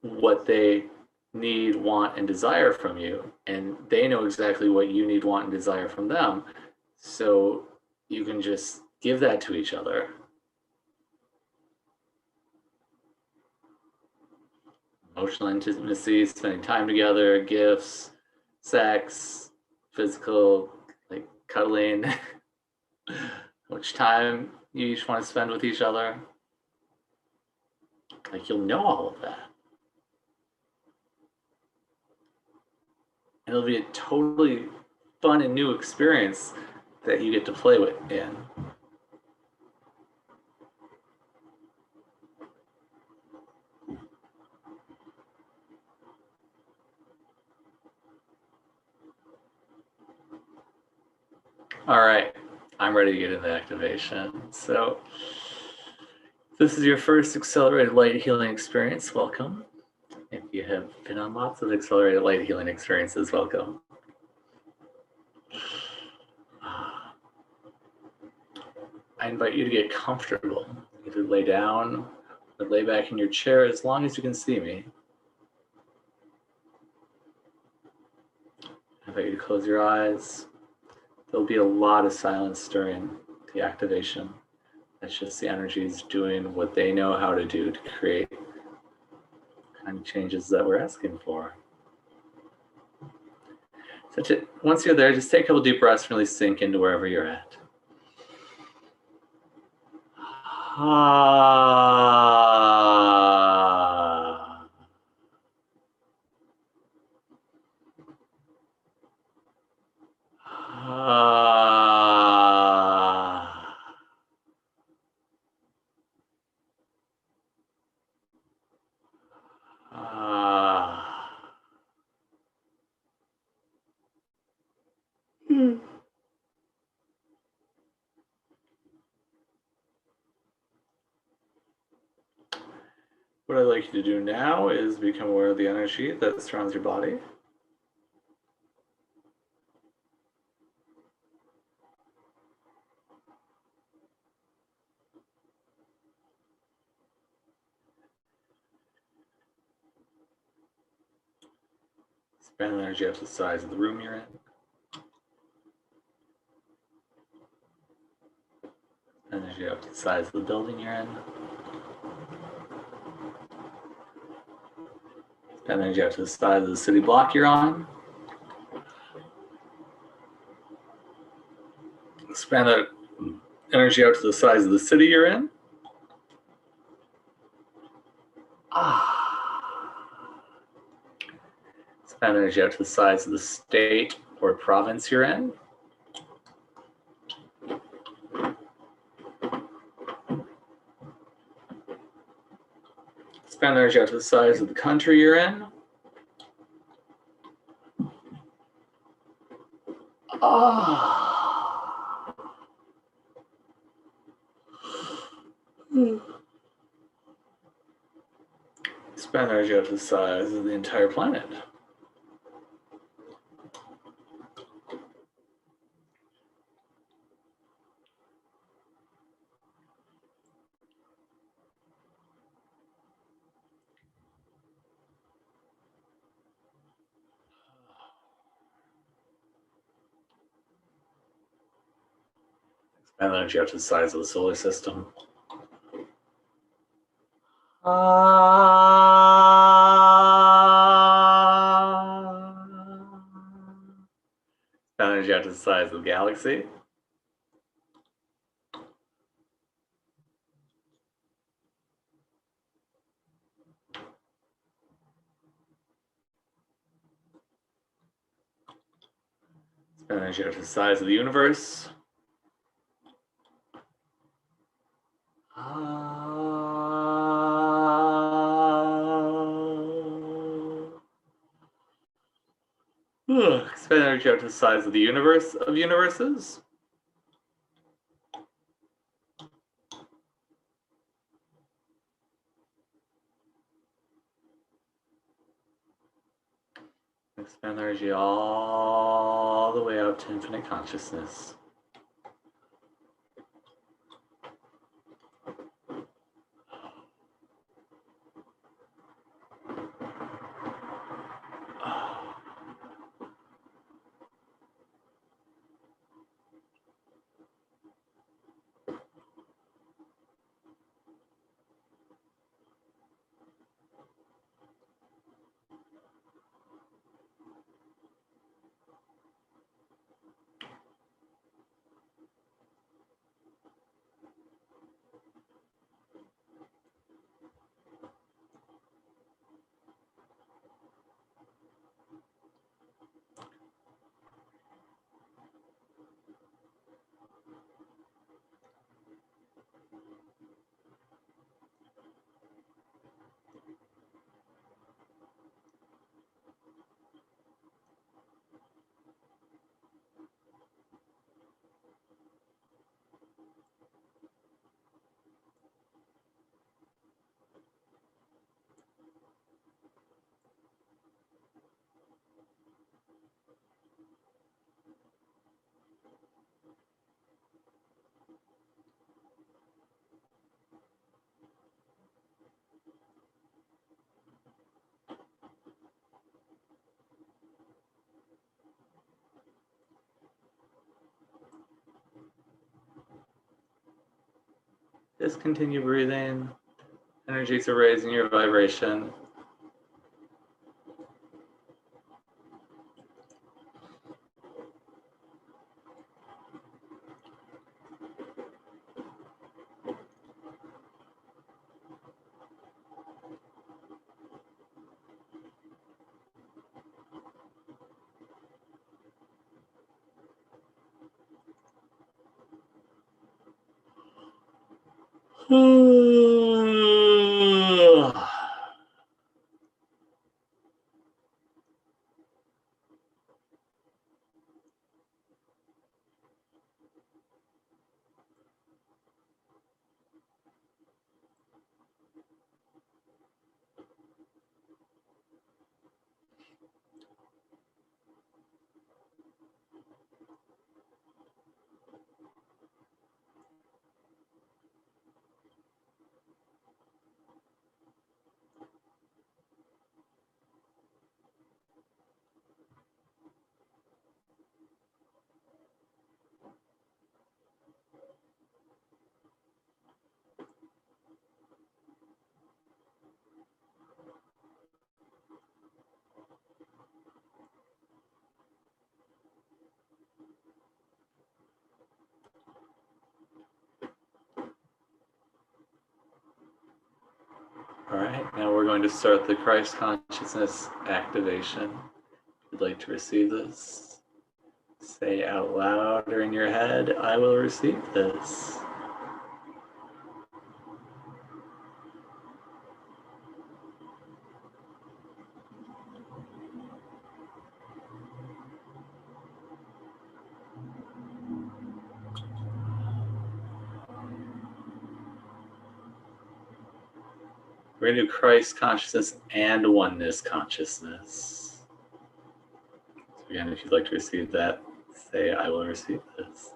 what they need, want, and desire from you, and they know exactly what you need, want, and desire from them. So you can just give that to each other. Emotional intimacy, spending time together, gifts, sex, physical, like cuddling, how much time you each want to spend with each other. Like, you'll know all of that. And it'll be a totally fun and new experience that you get to play with in. All right, I'm ready to get into activation. So if this is your first accelerated light healing experience, welcome. If you have been on lots of accelerated light healing experiences, welcome. I invite you to get comfortable. Either lay down or lay back in your chair as long as you can see me. I invite you to close your eyes. There'll be a lot of silence during the activation. That's just the energies doing what they know how to do to create the kind of changes that we're asking for. So once you're there, just take a couple deep breaths and really sink into wherever you're at. What I'd like you to do now is become aware of the energy that surrounds your body. Expand the energy up to the size of the room you're in. Energy up to the size of the building you're in. Expand energy up to the size of the city block you're on. Expand that energy out to the size of the city you're in. Expand energy out to the size of the state or province you're in. Expand energy out to the size of the country you're in. Expand energy out to the size of the entire planet. Expand energy out to the size of the solar system. Expand energy out to the size of the galaxy. Expand energy out to the size of the universe. Expand energy out to the size of the universe of universes. Expand energy all the way out to infinite consciousness. Just continue breathing. Energies are raising your vibration. All right, now we're going to start the Christ consciousness activation. If you'd like to receive this, say out loud or in your head, I will receive this. We're going to do Christ consciousness and oneness consciousness. So again, if you'd like to receive that, say, I will receive this.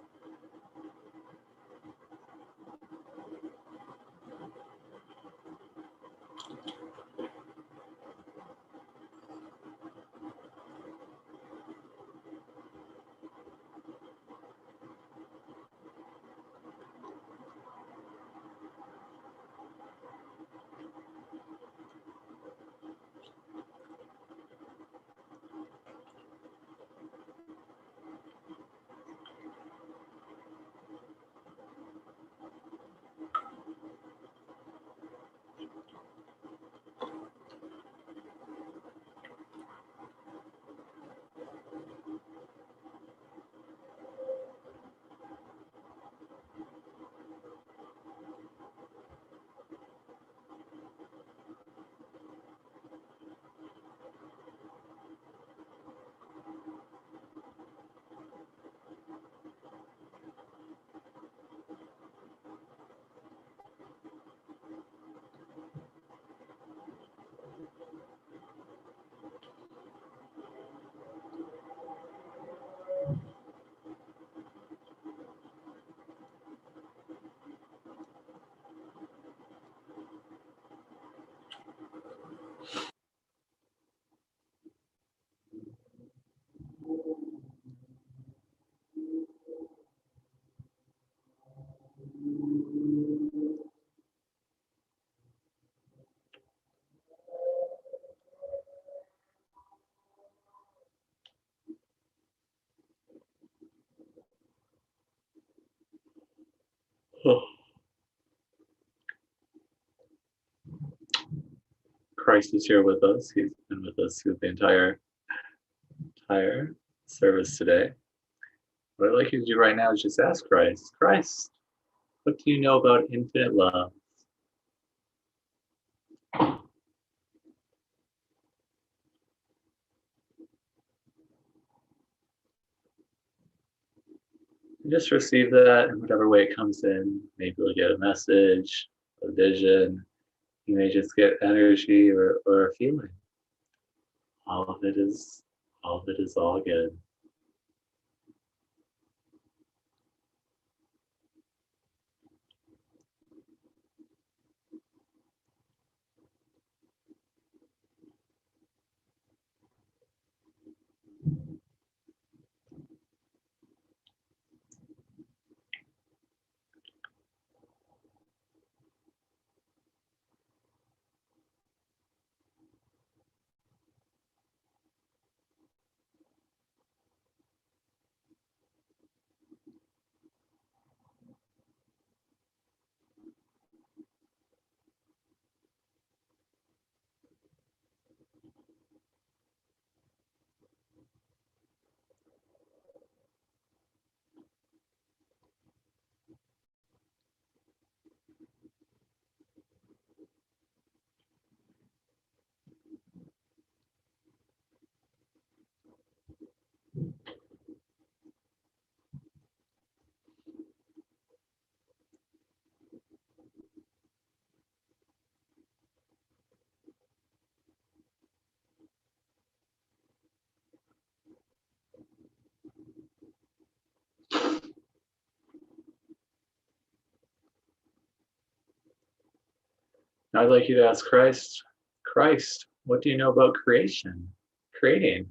Oh. Christ is here with us. He's been with us through the entire service today. What I'd like you to do right now is just ask Christ, Christ, what do you know about infinite love? And just receive that in whatever way it comes in. Maybe you'll get a message, a vision. You may just get energy or a feeling. All of it is all good. Now I'd like you to ask Christ, what do you know about creation? Creating.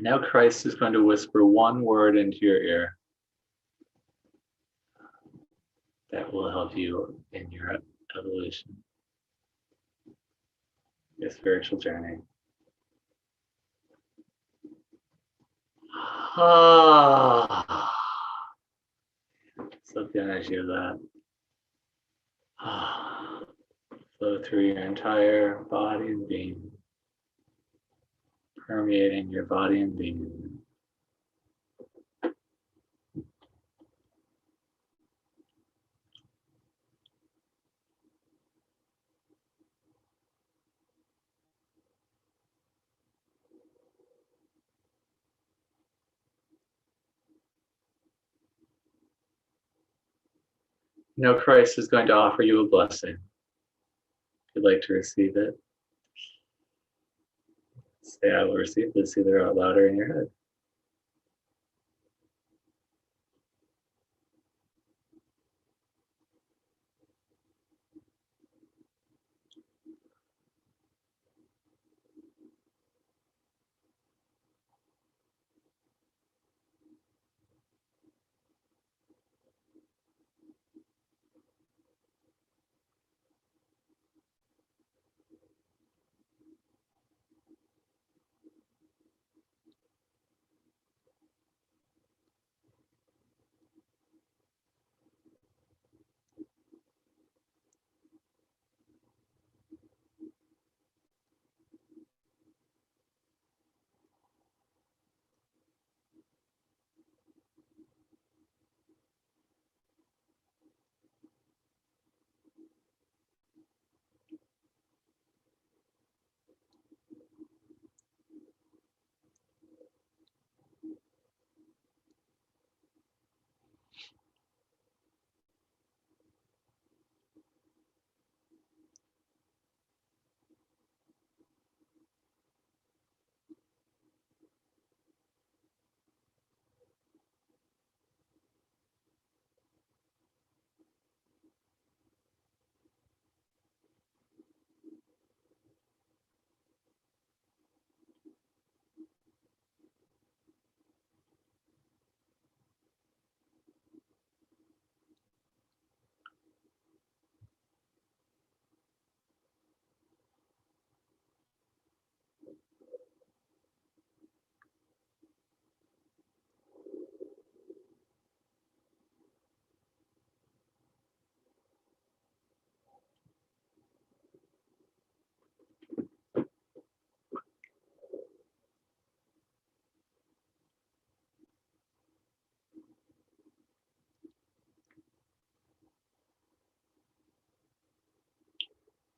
Now Christ is going to whisper one word into your ear that will help you in your evolution, your spiritual journey. Ah. So the energy of that. Ah. Flow through your entire body and being, permeating your body and being. Now Christ is going to offer you a blessing. If you'd like to receive it, say I will receive this either out loud or in your head.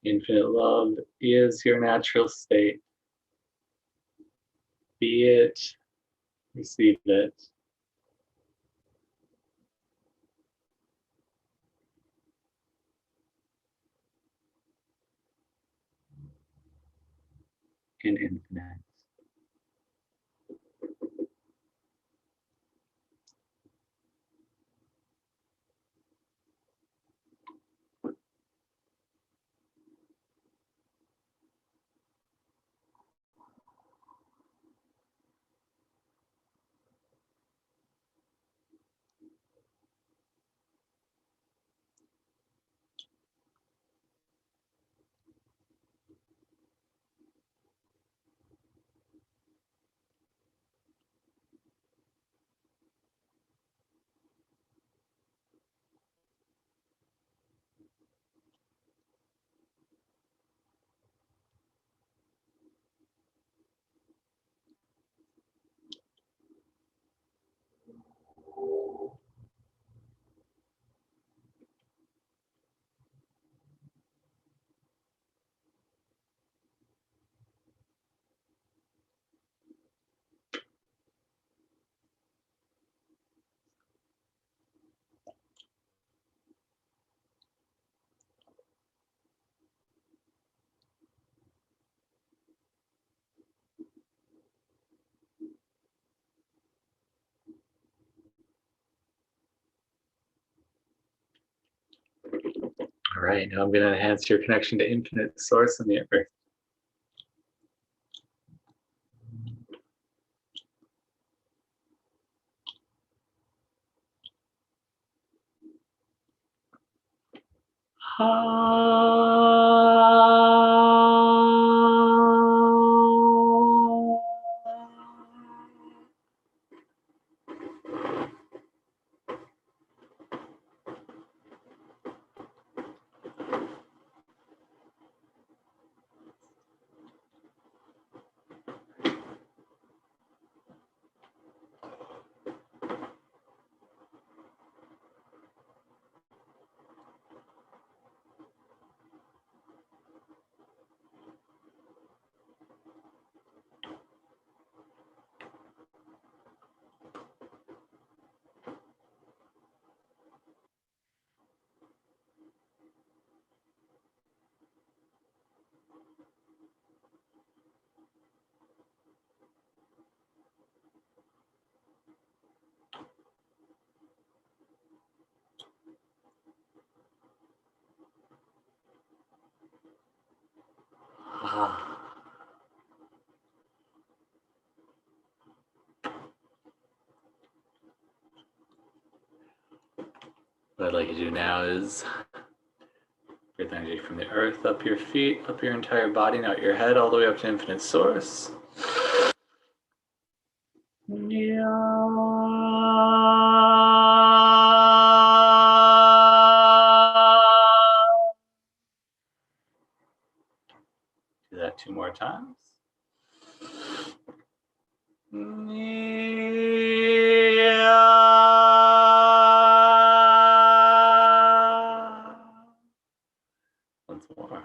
Infinite love is your natural state. Be it, receive it. In infinite. All right, now I'm going to enhance your connection to infinite source and the earth. What I'd like you to do now is breathe energy from the earth up your feet, up your entire body, and out your head, all the way up to infinite source. Do that 2 more times. Once more.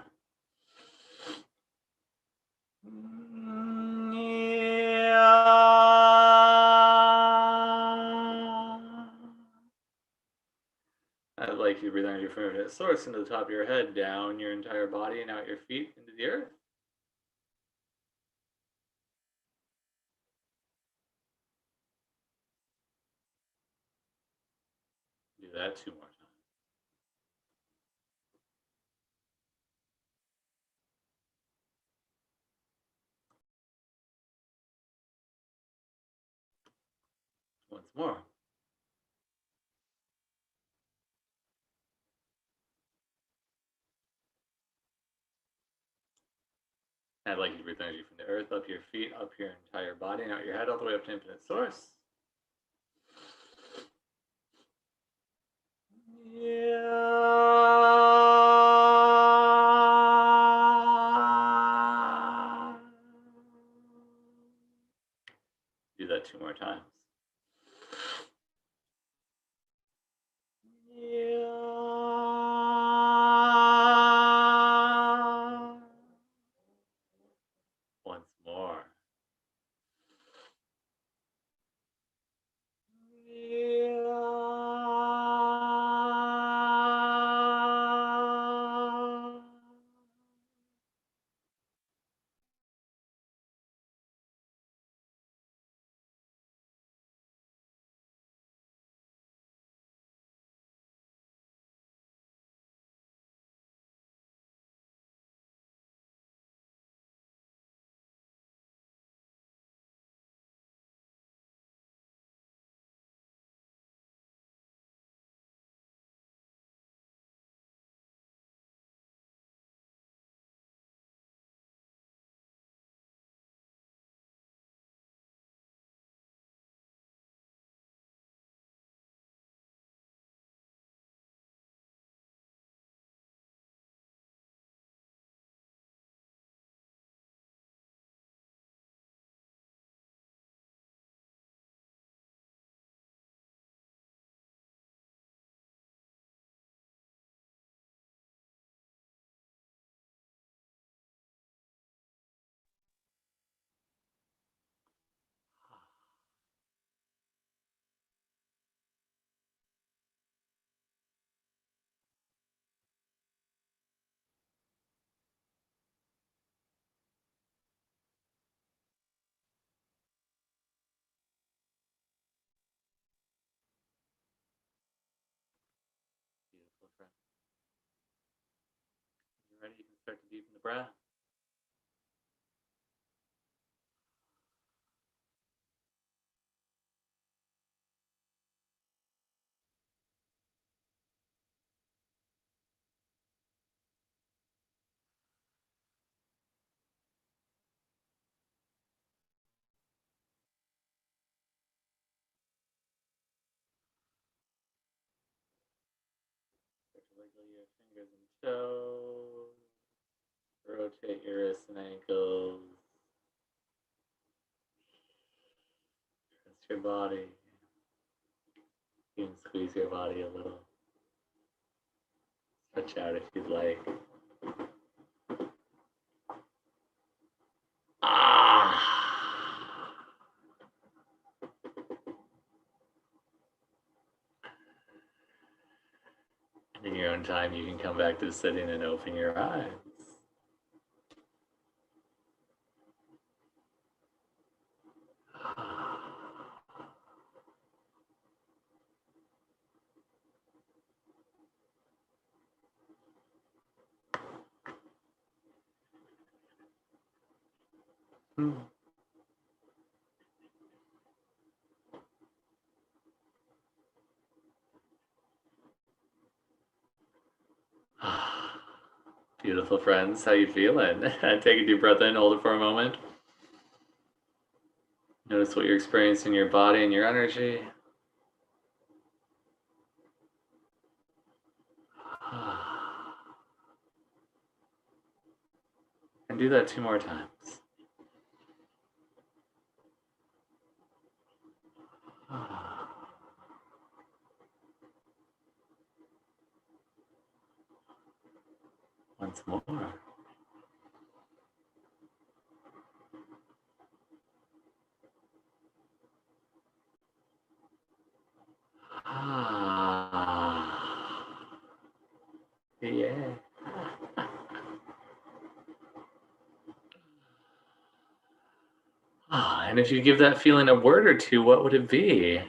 I'd like you to breathe energy from infinite source into the top of your head, down your entire body, and out your feet into the earth. Do that 2 more times. Once more. I'd like you to breathe energy from the earth, up your feet, up your entire body, and out your head, all the way up to infinite source. Do that 2 more times. beautiful friend. When you're ready, you can start to deepen the breath. Wiggle your fingers and toes. Rotate your wrists and ankles. Trust your body. You can squeeze your body a little. Stretch out if you'd like. And in your own time, you can come back to sitting and open your eyes. Beautiful friends, how you feeling? Take a deep breath in, hold it for a moment. Notice what you're experiencing in your body and your energy. And do that 2 more times. Once more. Yeah. And if you give that feeling a word or two, what would it be?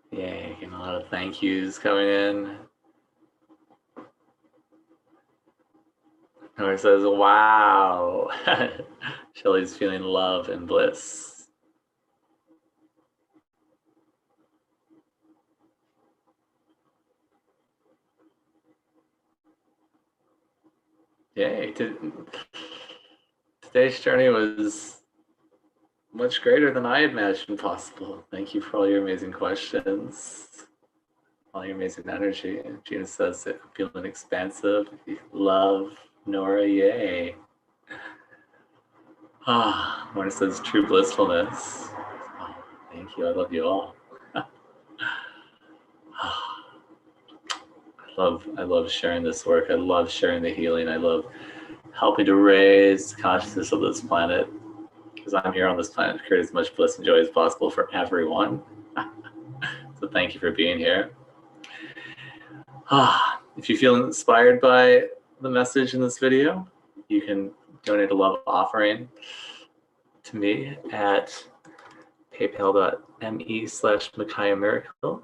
Yeah, getting a lot of thank yous coming in. Or says, wow. Shelly's feeling love and bliss. Yay. Today's journey was much greater than I imagined possible. Thank you for all your amazing questions, all your amazing energy. Gina says, feeling expansive. Love, Nora, yay. Nora says, true blissfulness. Oh, thank you. I love you all. I love sharing this work. I love sharing the healing. I love helping to raise consciousness of this planet, because I'm here on this planet to create as much bliss and joy as possible for everyone. So thank you for being here. If you feel inspired by the message in this video, you can donate a love offering to me at paypal.me/Macaya Miracle.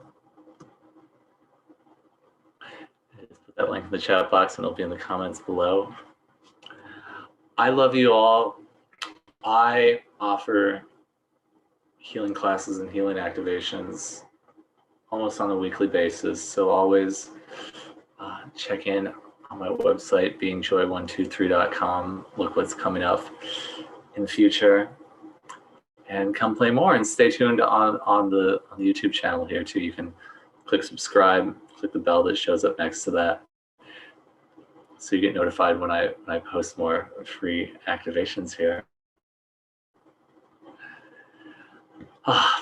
Just put that link in the chat box and it'll be in the comments below. I love you all. I offer healing classes and healing activations almost on a weekly basis, so always check in on my website, beingjoy123.com. Look what's coming up in the future, and come play more. And stay tuned on the YouTube channel here too. You can click subscribe, click the bell that shows up next to that, so you get notified when I post more free activations here.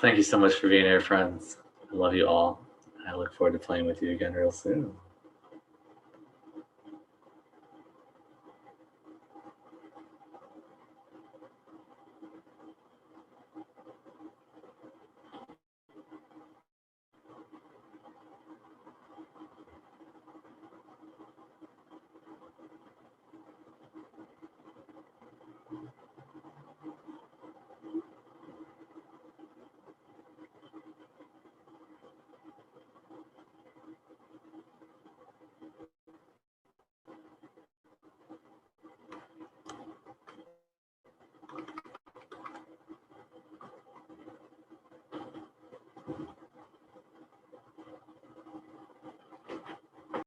Thank you so much for being here, friends. I love you all. I look forward to playing with you again real soon.